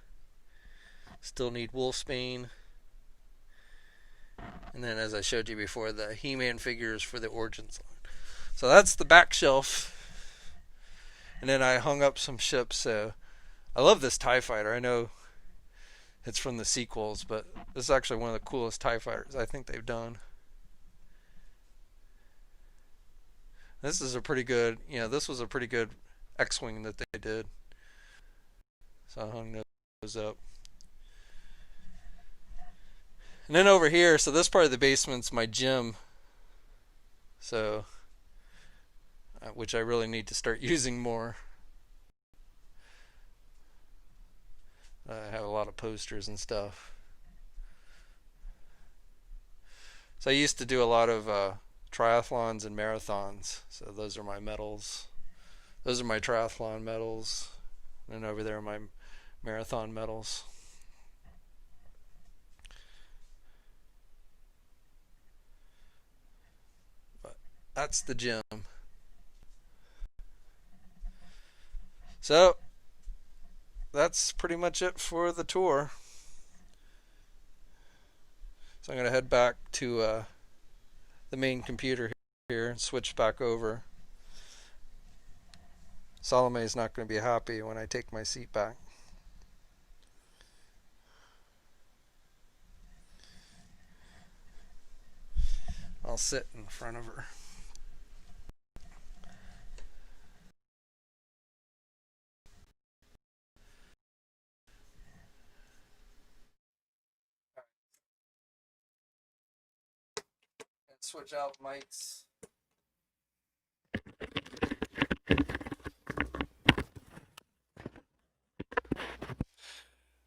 Still need Wolfsbane. And then, as I showed you before, the He-Man figures for the Origins line. So that's the back shelf. And then I hung up some ships. So I love this TIE Fighter. I know it's from the sequels, but this is actually one of the coolest TIE Fighters I think they've done. This is a pretty good, this was a pretty good X-Wing that they did. So I hung those up. And then over here, so this part of the basement's my gym. So, which I really need to start using more. I have a lot of posters and stuff. So I used to do a lot of triathlons and marathons. So those are my medals. Those are my triathlon medals. And over there are my marathon medals. But that's the gym. So that's pretty much it for the tour. So I'm going to head back to the main computer here and switch back over. Salome is not going to be happy when I take my seat back. I'll sit in front of her. Switch out mics.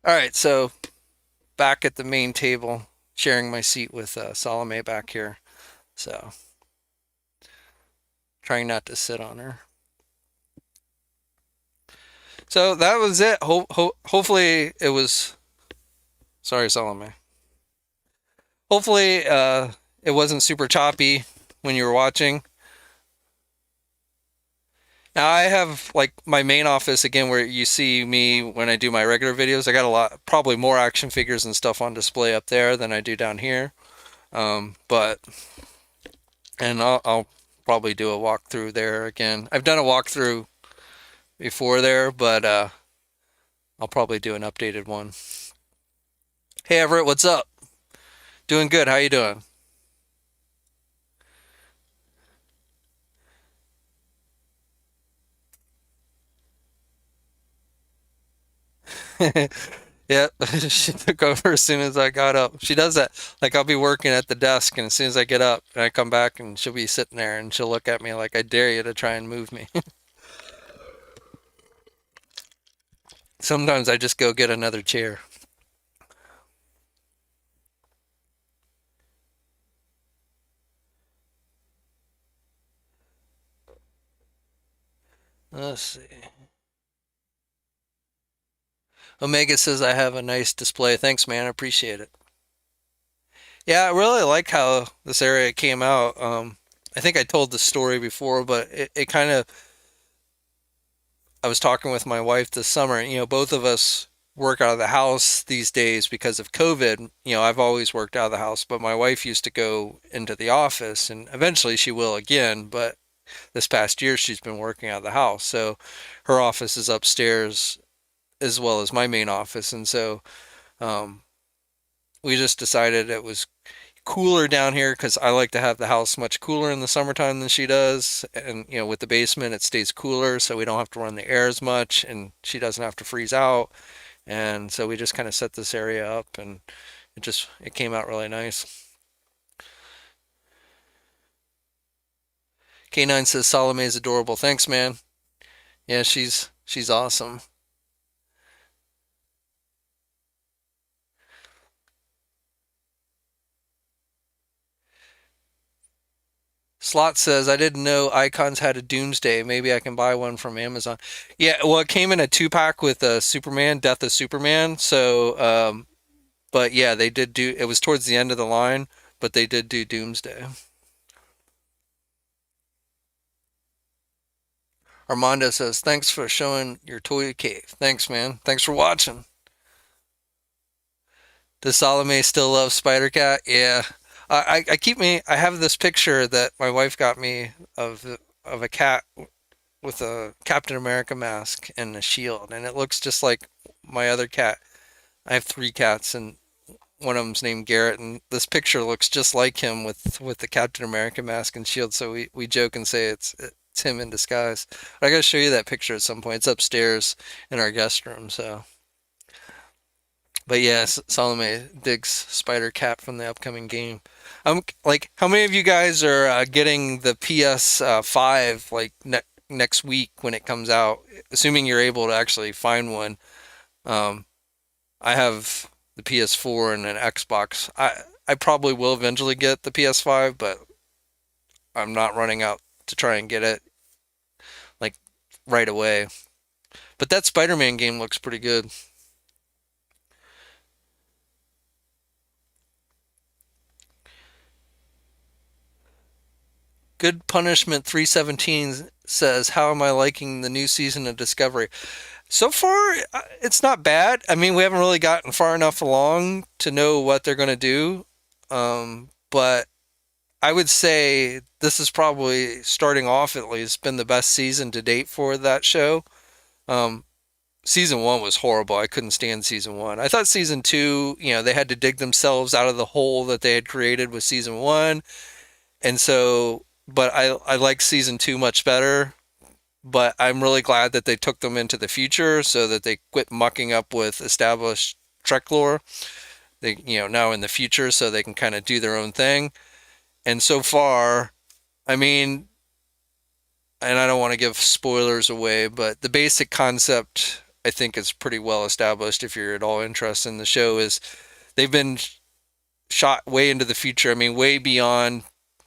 All right, so back at the main table, sharing my seat with Salome back here. So trying not to sit on her. So that was it. Hopefully it was. Sorry, Salome. Hopefully it wasn't super choppy when you were watching. Now I have like my main office again where you see me when I do my regular videos. I got probably more action figures and stuff on display up there than I do down here. And I'll probably do a walkthrough there again. I've done a walkthrough before there, but I'll probably do an updated one. Hey Everett, what's up? Doing good. How you doing? Yep, she took over as soon as I got up. She does that. Like I'll be working at the desk, and as soon as I get up and I come back, and she'll be sitting there, and she'll look at me like I dare you to try and move me. Sometimes I just go get another chair. Let's see. Omega says I have a nice display. Thanks, man. I appreciate it. Yeah, I really like how this area came out. I think I told the story before, but it kind of, I was talking with my wife this summer. Both of us work out of the house these days because of COVID. I've always worked out of the house, but my wife used to go into the office, and eventually she will again. But this past year, she's been working out of the house. So her office is upstairs as well as my main office. And so um, we just decided it was cooler down here because I like to have the house much cooler in the summertime than she does. And, with the basement, it stays cooler, so we don't have to run the air as much, and she doesn't have to freeze out. And so we just kind of set this area up, and it came out really nice. K9 says Salome is adorable. Thanks, man. Yeah, she's awesome. Slot says, I didn't know Icons had a Doomsday. Maybe I can buy one from Amazon. Yeah, well, it came in a two-pack with Superman, Death of Superman. So, but yeah, they did do, it was towards the end of the line, but they did do Doomsday. Armando says, thanks for showing your toy cave. Thanks, man. Thanks for watching. Does Salome still love Spider Cat? Yeah. I have this picture that my wife got me of a cat with a Captain America mask and a shield, and it looks just like my other cat. I have three cats, and one of them's named Garrett, and this picture looks just like him with the Captain America mask and shield. So we joke and say it's him in disguise. But I gotta show you that picture at some point. It's upstairs in our guest room. So, but yes, Salome digs Spider Cat from the upcoming game. Like, how many of you guys are getting the PS5 like next week when it comes out? Assuming you're able to actually find one. Um, I have the PS4 and an Xbox. I probably will eventually get the PS5, but I'm not running out to try and get it like right away. But that Spider-Man game looks pretty good. Good Punishment 317 says, "How am I liking the new season of Discovery?" So far, it's not bad. I mean, we haven't really gotten far enough along to know what they're going to do. But I would say this is probably starting off at least been the best season to date for that show. Um, Season one was horrible. I couldn't stand season one. I thought season two, they had to dig themselves out of the hole that they had created with season one. And so, but I like season two much better. But I'm really glad that they took them into the future so that they quit mucking up with established Trek lore. They, now in the future, so they can kind of do their own thing. And so far, I mean, and I don't want to give spoilers away, but the basic concept I think is pretty well established if you're at all interested in the show is they've been shot way into the future. I mean, way beyond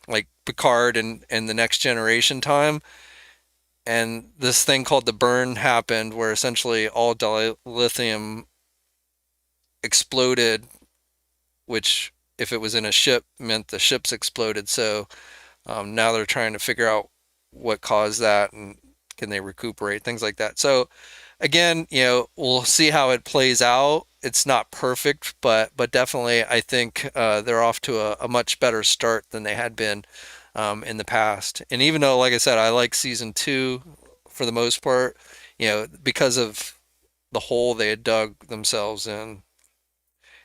like Picard and the next generation time. And this thing called the burn happened where essentially all dilithium exploded, which if it was in a ship meant the ship's exploded. So now they're trying to figure out what caused that and can they recuperate, things like that. So again, we'll see how it plays out. It's not perfect, but definitely I think they're off to a much better start than they had been in the past. And even though, like I said, I like season two for the most part, because of the hole they had dug themselves in.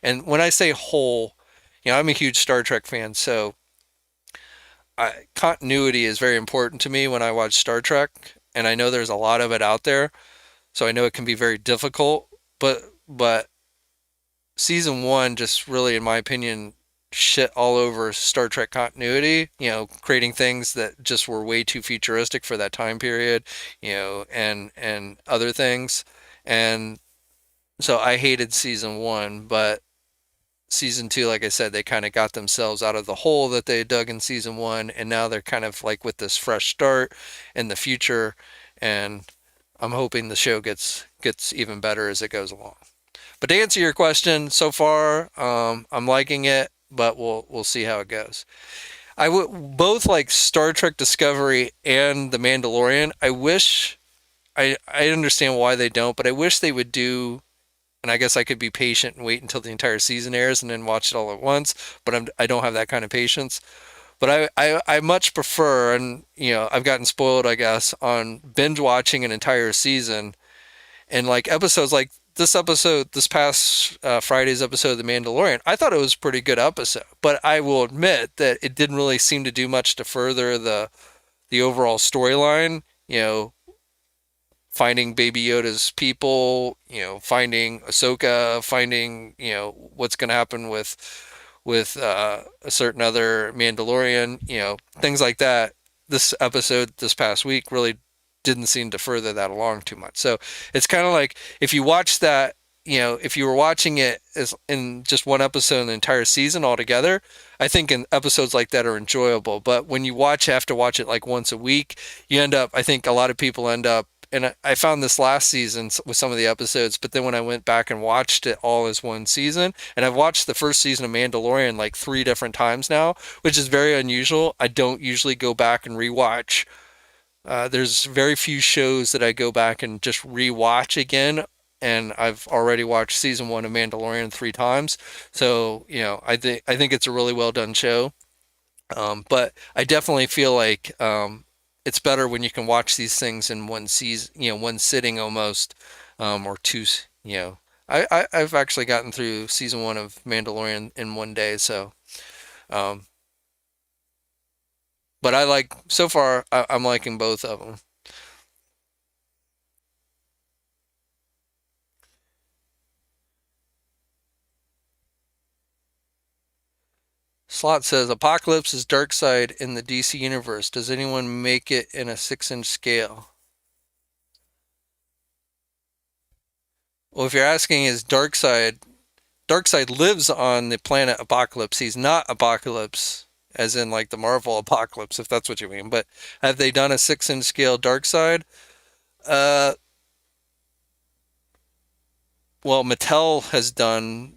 And when I say hole, I'm a huge Star Trek fan, so continuity is very important to me when I watch Star Trek, and I know there's a lot of it out there, so I know it can be very difficult. But season one just really, in my opinion, shit all over Star Trek continuity. Creating things that just were way too futuristic for that time period. And other things, and So I hated season one, but season two, like I said, they kind of got themselves out of the hole that they dug in season one, and now they're kind of like with this fresh start in the future, and I'm hoping the show gets even better as it goes along. But to answer your question, so far, I'm liking it, but we'll see how it goes. I would both like Star Trek Discovery and The Mandalorian. I understand why they don't, but I wish they would do. And I guess I could be patient and wait until the entire season airs and then watch it all at once. But I don't have that kind of patience. But I much prefer, and I've gotten spoiled, I guess, on binge watching an entire season and like episodes like this episode, this past Friday's episode of The Mandalorian. I thought it was a pretty good episode, but I will admit that it didn't really seem to do much to further the overall storyline. Finding Baby Yoda's people, finding Ahsoka, finding what's going to happen with a certain other Mandalorian, things like that. This episode this past week really didn't seem to further that along too much. So it's kind of like if you watch that, if you were watching it as in just one episode in the entire season altogether, I think in episodes like that are enjoyable. But when you have to watch it like once a week, I think a lot of people end up, and I found this last season with some of the episodes, but then when I went back and watched it all as one season, and I've watched the first season of Mandalorian like 3 different times now, which is very unusual. I don't usually go back and rewatch. There's very few shows that I go back and just rewatch again, and I've already watched season one of Mandalorian 3 times. So I think it's a really well done show. But I definitely feel like it's better when you can watch these things in one season, one sitting almost, or two. I've actually gotten through season one of Mandalorian in one day. So, um, but I like so far. I'm liking both of them. Slot says Apocalypse is Darkseid in the DC universe. Does anyone make it in a 6-inch scale? Well, if you're asking is Darkseid lives on the planet Apocalypse. He's not Apocalypse, as in like the Marvel Apocalypse, if that's what you mean. But have they done a 6-inch scale Darkseid? Uh, well, Mattel has done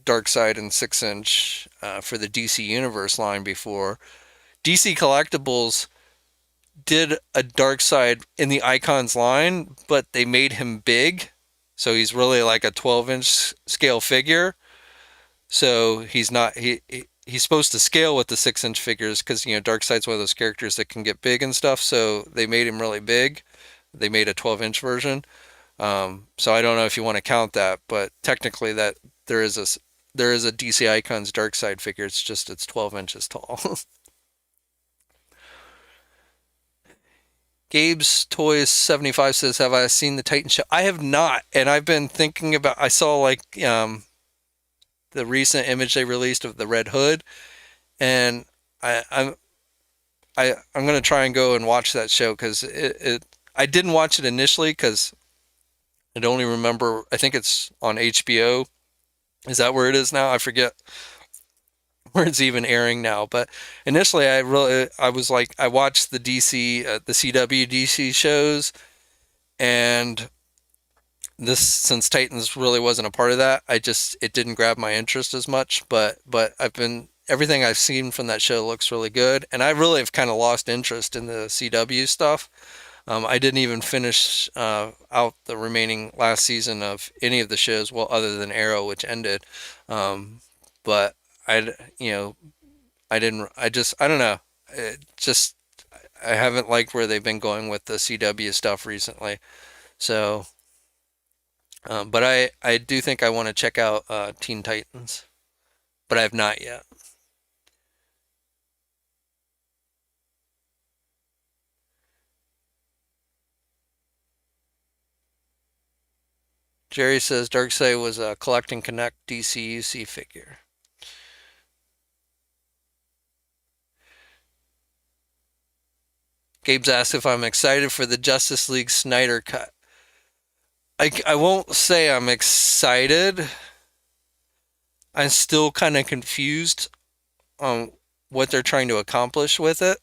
Darkseid in 6-inch for the DC Universe line before. DC Collectibles did a Darkseid in the Icons line, but they made him big. So he's really like a 12-inch scale figure. So he's supposed to scale with the 6-inch figures because Darkseid's one of those characters that can get big and stuff. So they made him really big. They made a 12-inch version. So I don't know if you want to count that, but technically that there is a there is a DC Icons Darkseid figure. It's just it's 12 inches tall. Gabe's Toys 75 says, "Have I seen the Titan show?" I have not, and I've been thinking about. I saw like the recent image they released of the Red Hood, and I, I'm I'm gonna try and go and watch that show because I didn't watch it initially because I don't even remember. I think it's on HBO. Is that where it is now? I forget where it's even airing now. But initially, I was like I watched the CW DC shows, and this since Titans really wasn't a part of that, it didn't grab my interest as much. But I've been everything I've seen from that show looks really good, and I really have kind of lost interest in the CW stuff. I didn't even finish out the remaining last season of any of the shows, well, other than Arrow, which ended. But I, you know, I didn't. I don't know. It just I haven't liked where they've been going with the CW stuff recently. So, but I do think I want to check out Teen Titans, but I have not yet. Jerry says Darkseid was a collect and connect DCUC figure. Gabe's asked if I'm excited for the Justice League Snyder cut. I won't say I'm excited. I'm still kind of confused on what they're trying to accomplish with it.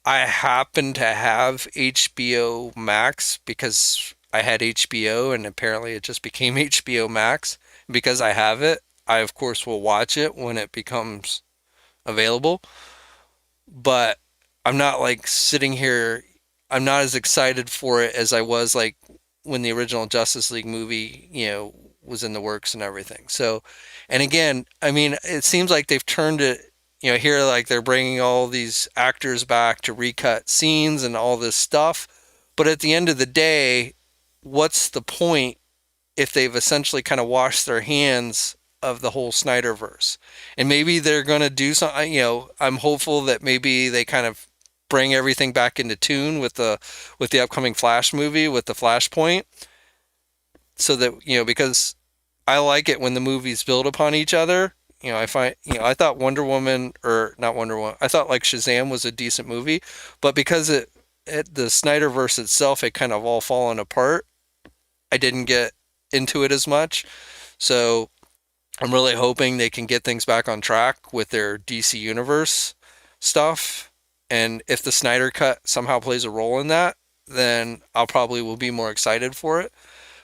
I happen to have HBO Max because I had HBO and apparently it just became HBO Max. Because I have it, I of course will watch it when it becomes available. But I'm not like sitting here, I'm not as excited for it as I was like when the original Justice League movie, was in the works and everything. So, and again, I mean, it seems like they've turned it, here like they're bringing all these actors back to recut scenes and all this stuff. But at the end of the day, what's the point if they've essentially kind of washed their hands of the whole Snyderverse? And maybe they're going to do something, I'm hopeful that maybe they kind of bring everything back into tune with the upcoming Flash movie with the Flashpoint so that, because I like it when the movies build upon each other. I find, I thought Wonder Woman, or not Wonder Woman, I thought like Shazam was a decent movie, but because the Snyderverse itself had kind of all fallen apart, I didn't get into it as much. So I'm really hoping they can get things back on track with their DC Universe stuff. And if the Snyder Cut somehow plays a role in that, then I'll probably will be more excited for it.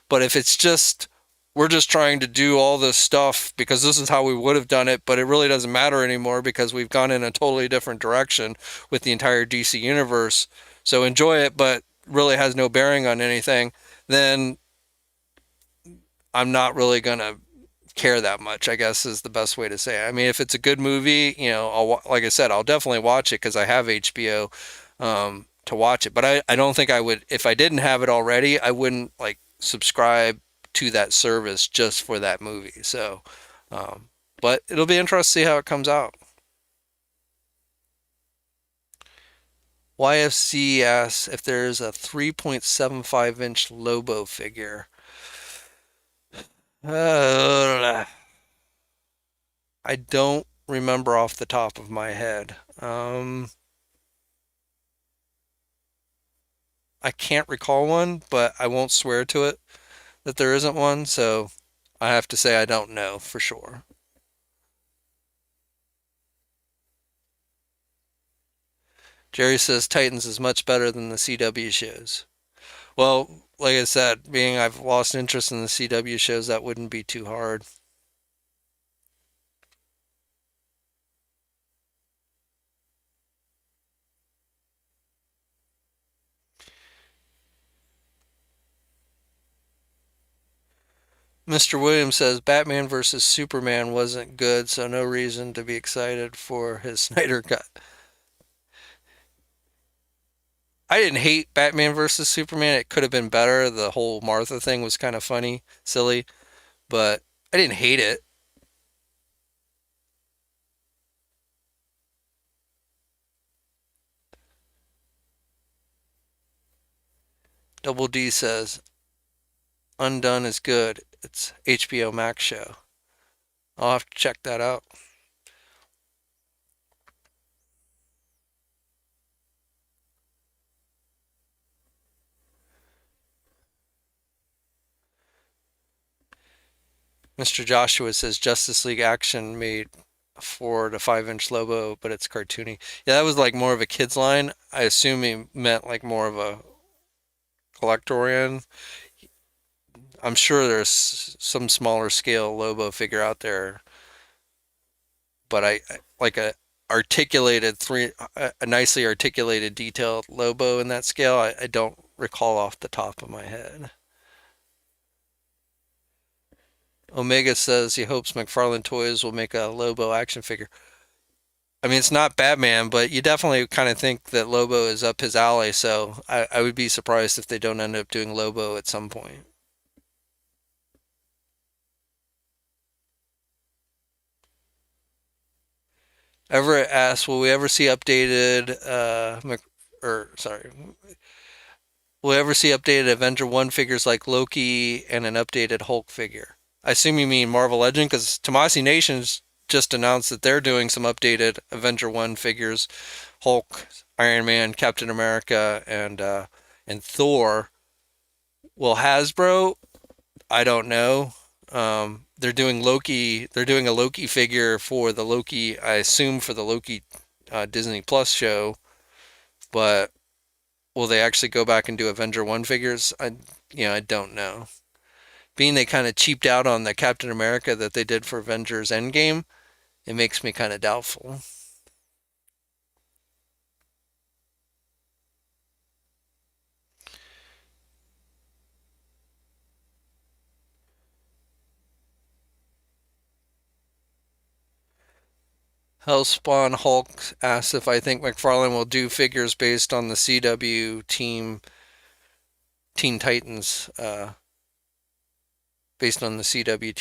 But if it's just we're just trying to do all this stuff because this is how we would have done it, but it really doesn't matter anymore because we've gone in a totally different direction with the entire DC universe. So enjoy it, but really has no bearing on anything, then I'm not really going to care that much, I guess is the best way to say it. I mean, if it's a good movie, like I said, I'll definitely watch it because I have HBO to watch it. But I don't think I would, if I didn't have it already, I wouldn't like subscribe to that service just for that movie. So, but it'll be interesting to see how it comes out. YFC asks if there's a 3.75-inch Lobo figure. Uh, I don't remember off the top of my head. I can't recall one, but I won't swear to it that there isn't one, so I have to say I don't know for sure. Jerry says Titans is much better than the CW shows. Well, like I said, being I've lost interest in the CW shows, that wouldn't be too hard. Mr. Williams says Batman versus Superman wasn't good, so no reason to be excited for his Snyder cut. I didn't hate Batman versus Superman. It could have been better. The whole Martha thing was kind of funny, silly, but I didn't hate it. Double D says Undone is good. It's HBO Max show. I'll have to check that out. Mr. Joshua says Justice League Action made a 4 to 5 inch Lobo, but it's cartoony. Yeah, that was like more of a kid's line. I assume he meant like more of a collectorian. I'm sure there's some smaller scale Lobo figure out there, but I like articulated a nicely articulated detailed Lobo in that scale. I don't recall off the top of my head. Omega says he hopes McFarlane Toys will make a Lobo action figure. I mean, it's not Batman, but you definitely kind of think that Lobo is up his alley, so I would be surprised if they don't end up doing Lobo at some point. Everett asks, will we ever see updated, or sorry, will we ever see updated Avenger 1 figures like Loki and an updated Hulk figure? I assume you mean Marvel Legend, because Tomasi Nations just announced that they're doing some updated Avenger 1 figures, Hulk, Iron Man, Captain America, and Thor. Well, Hasbro, I don't know. They're doing Loki. They're doing a Loki figure for the Loki. I assume for the Loki Disney Plus show. But will they actually go back and do Avenger One figures? I don't know. Being they kind of cheaped out on the Captain America that they did for Avengers Endgame, it makes me kind of doubtful. Hellspawn Hulk asks if I think McFarlane will do figures based on the CW team Teen Titans, based on the CW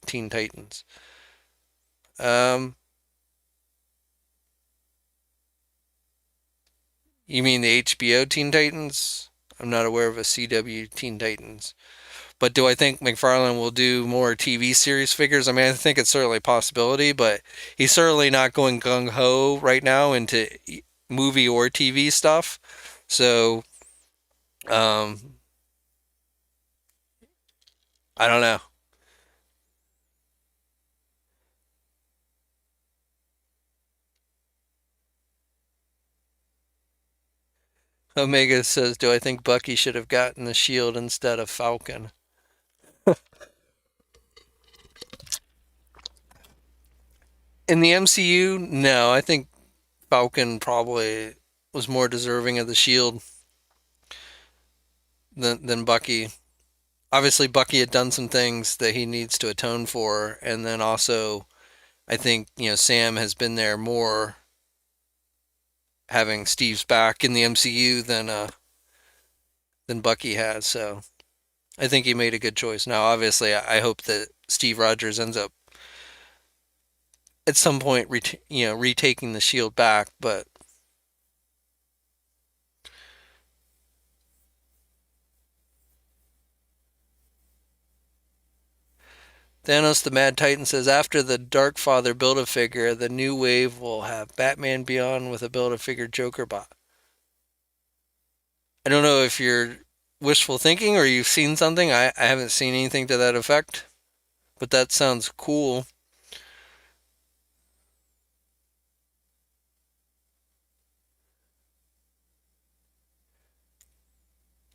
Teen Titans. Um, you mean the HBO Teen Titans? I'm not aware of a CW Teen Titans. But do I think McFarlane will do more TV series figures? I mean, I think it's certainly a possibility, but he's certainly not going gung ho right now into movie or TV stuff. So, um, I don't know. Omega says, "Do I think Bucky should have gotten the shield instead of Falcon?" In the MCU, no. I think Falcon probably was more deserving of the shield than Bucky. Obviously, Bucky had done some things that he needs to atone for, and then also I think Sam has been there more, having Steve's back in the MCU than Bucky has. So I think he made a good choice. Now, obviously, I hope that Steve Rogers ends up at some point retaking the shield back. But Thanos the Mad Titan says after the Dark Father build a figure, the new wave will have Batman Beyond with a build a figure Joker bot. I don't know if you're wishful thinking or you've seen something. I haven't seen anything to that effect, but that sounds cool.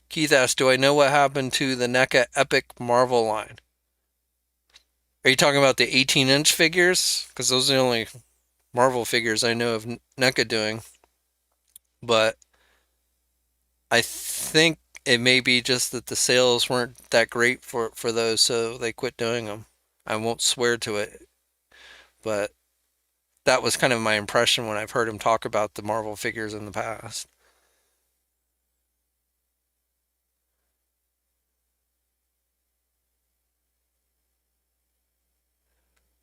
Keith asks, "Do I know what happened to the NECA Epic Marvel line?" Are you talking about the 18-inch figures? Because those are the only Marvel figures I know of NECA doing. But I think it may be just that the sales weren't that great for those, so they quit doing them. I won't swear to it, but that was kind of my impression when I've heard him talk about the Marvel figures in the past.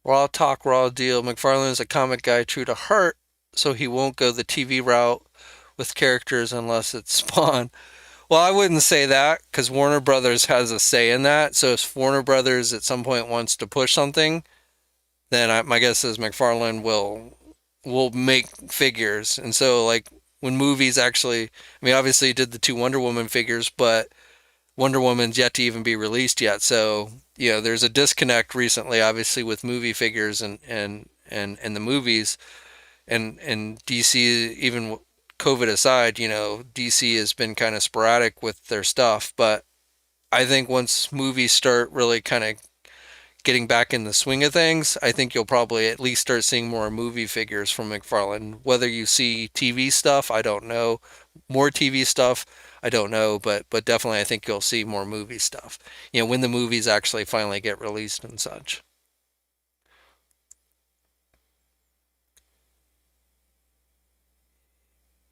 Raw talk, raw deal. McFarlane is a comic guy true to heart, so he won't go the TV route with characters unless it's Spawn. Well, I wouldn't say that because Warner Brothers has a say in that. So if Warner Brothers at some point wants to push something, then my guess is McFarlane will make figures. And so like when movies actually, I mean, obviously he did the two Wonder Woman figures, but Wonder Woman's yet to even be released yet. So there's a disconnect recently, obviously, with movie figures and the movies, and DC, even COVID aside, DC has been kind of sporadic with their stuff. But I think once movies start really kind of getting back in the swing of things, I think you'll probably at least start seeing more movie figures from McFarlane. Whether you see TV stuff, I don't know. More TV stuff, I don't know, but definitely I think you'll see more movie stuff. When the movies actually finally get released and such.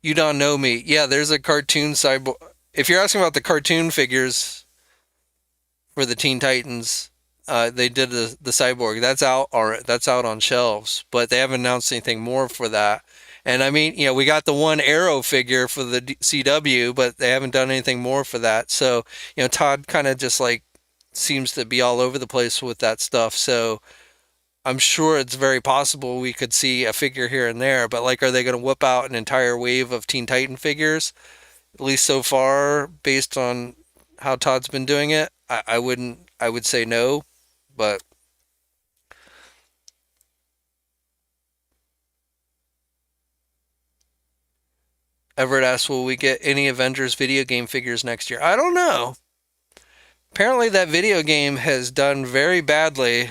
You don't know me. Yeah, there's a cartoon cyborg. If you're asking about the cartoon figures for the Teen Titans, they did the cyborg. That's out, or that's out on shelves, but they haven't announced anything more for that. And I mean, we got the one Arrow figure for the CW, but they haven't done anything more for that. So, Todd kind of just like seems to be all over the place with that stuff. So I'm sure it's very possible we could see a figure here and there. But like, are they going to whip out an entire wave of Teen Titan figures? At least so far, based on how Todd's been doing it, I wouldn't. I would say no, but Everett asks, will we get any Avengers video game figures next year? I don't know. Apparently, that video game has done very badly.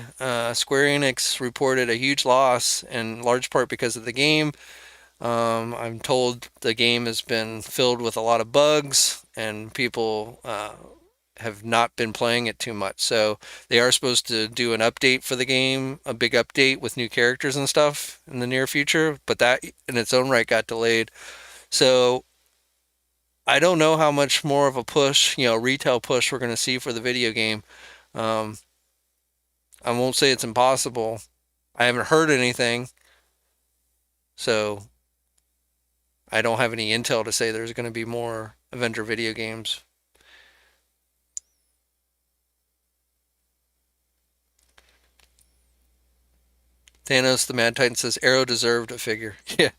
Square Enix reported a huge loss, in large part because of the game. I'm told the game has been filled with a lot of bugs, and people have not been playing it too much. So they are supposed to do an update for the game, a big update with new characters and stuff in the near future, but that in its own right got delayed. So I don't know how much more of a push, retail push we're going to see for the video game. Um, I won't say it's impossible. I haven't heard anything, so I don't have any intel to say there's going to be more Avenger video games. Thanos the Mad Titan says Arrow deserved a figure. Yeah.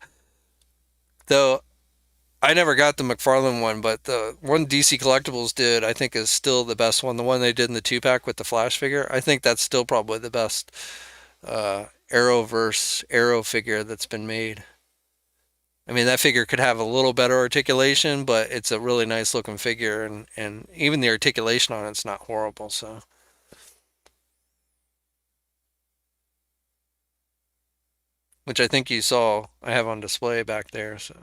Though I never got the Mcfarlane one, but the one DC Collectibles did, I think, is still the best one. The one they did in the 2-pack with the Flash figure, I think that's still probably the best Arrowverse Arrow figure that's been made. I mean, that figure could have a little better articulation, but it's a really nice looking figure, and even the articulation on it's not horrible. So, which I think you saw, I have on display back there. So,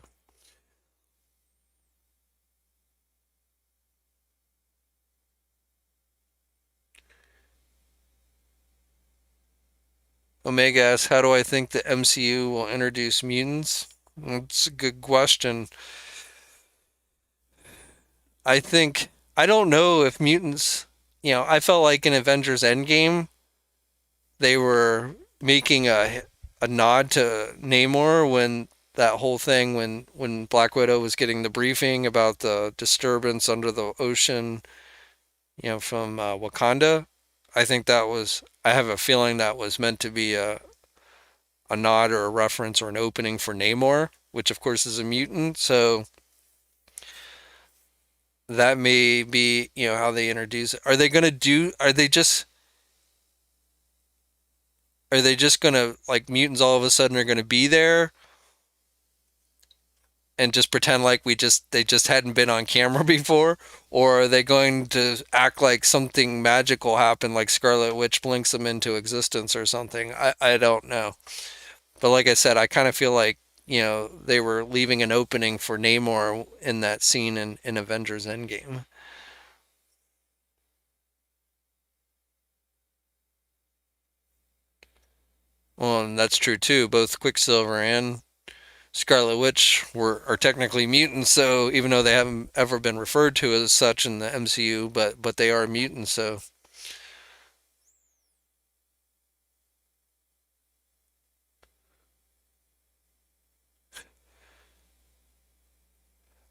Omega asks, how do I think the MCU will introduce mutants? That's a good question. I don't know if mutants, I felt like in Avengers Endgame, they were making a nod to Namor when that whole thing when Black Widow was getting the briefing about the disturbance under the ocean, from Wakanda. I think that was. I have a feeling that was meant to be a nod or a reference or an opening for Namor, which of course is a mutant. So that may be how they introduce it. Are they going to do? Are they just going to like mutants all of a sudden are going to be there and just pretend like they just hadn't been on camera before, or are they going to act like something magical happened, like Scarlet Witch blinks them into existence or something? I don't know. But like I said, I kind of feel like they were leaving an opening for Namor in that scene in Avengers Endgame. Well, and that's true too. Both Quicksilver and Scarlet Witch are technically mutants, so even though they haven't ever been referred to as such in the MCU, but they are mutants. So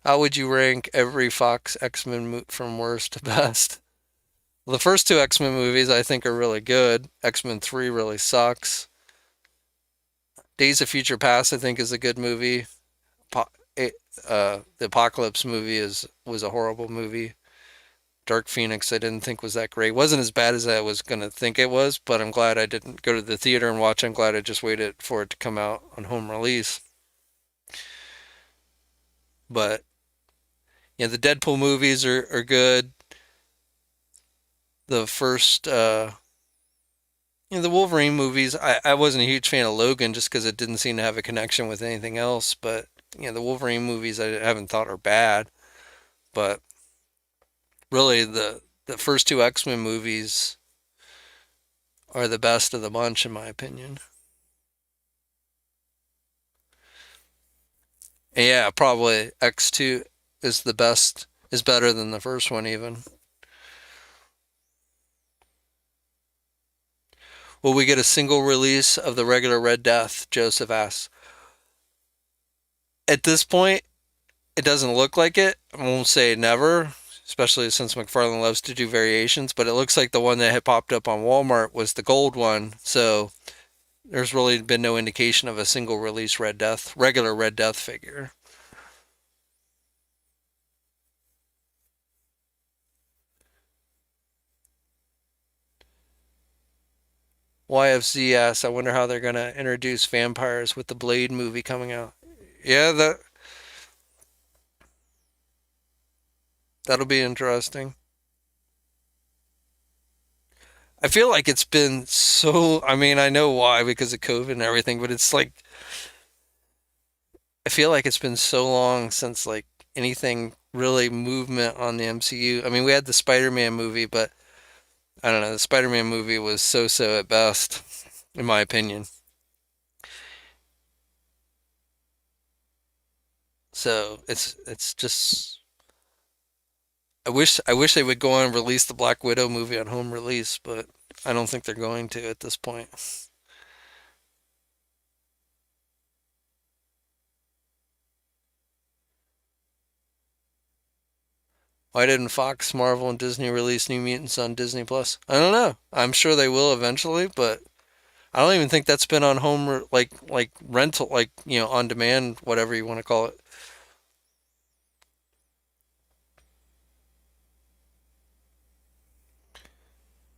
how would you rank every Fox X-Men from worst to best? Well, the first two X-Men movies I think are really good. X-Men 3 really sucks. Days of Future Past I think is a good movie. The Apocalypse movie was a horrible movie. Dark Phoenix I didn't think was that great. Wasn't as bad as I was gonna think it was, but I'm glad I didn't go to the theater and watch. I'm glad I just waited for it to come out on home release. But yeah, the Deadpool movies are good. The first the Wolverine movies, I wasn't a huge fan of Logan just because it didn't seem to have a connection with anything else. But the Wolverine movies I haven't thought are bad. But really, the first two X-Men movies are the best of the bunch, in my opinion. And yeah, probably X2 is the best, is better than the first one, even. Will we get a single release of the regular Red Death? Joseph asks. At this point, it doesn't look like it. I won't say never, especially since Mcfarlane loves to do variations, but it looks like the one that had popped up on Walmart was the gold one. So there's really been no indication of a single release regular Red Death figure. YFZS. I wonder how they're gonna introduce vampires with the Blade movie coming out. Yeah, that'll be interesting. I feel like it's been so. I mean, I know why because of COVID and everything, but it's like I feel like it's been so long since like anything really movement on the MCU. I mean, we had the Spider-Man movie, but I don't know. The Spider-Man movie was so-so at best, in my opinion. So it's just I wish they would go on and release the Black Widow movie on home release, but I don't think they're going to at this point. Why didn't Fox, Marvel, and Disney release New Mutants on Disney Plus? I don't know. I'm sure they will eventually, but I don't even think that's been on like rental, like on demand, whatever you want to call it.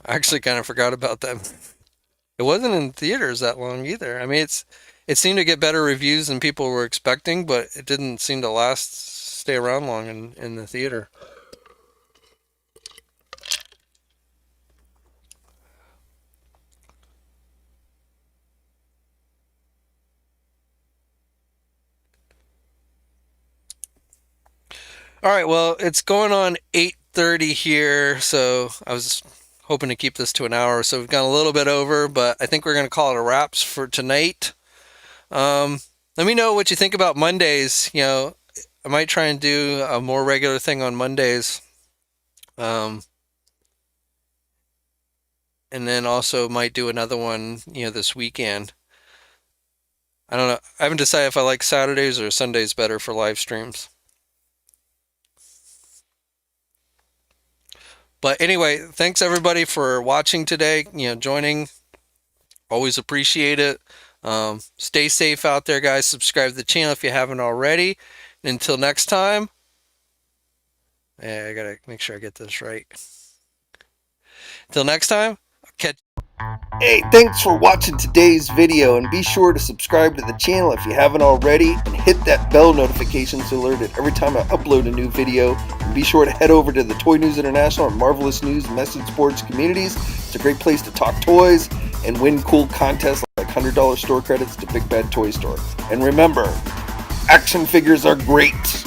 I actually kind of forgot about that. It wasn't in theaters that long either. I mean, it seemed to get better reviews than people were expecting, but it didn't seem to stay around long in the theater. All right, well, it's going on 8:30 here, so I was hoping to keep this to an hour, so we've gone a little bit over, but I think we're going to call it a wraps for tonight. Um, Let me know what you think about Mondays. I might try and do a more regular thing on Mondays. Um, and then also might do another one, this weekend. I don't know. I haven't decided if I like Saturdays or Sundays better for live streams. But anyway, thanks everybody for watching today, joining. Always appreciate it. Stay safe out there, guys. Subscribe to the channel if you haven't already. And until next time, yeah, I gotta make sure I get this right. Until next time, I'll catch. Hey, thanks for watching today's video, and be sure to subscribe to the channel if you haven't already, and hit that bell notification to alerted every time I upload a new video. And be sure to head over to the Toy News International and Marvelous News message boards communities. It's a great place to talk toys and win cool contests like $100 store credits to Big Bad Toy Store. And remember, action figures are great.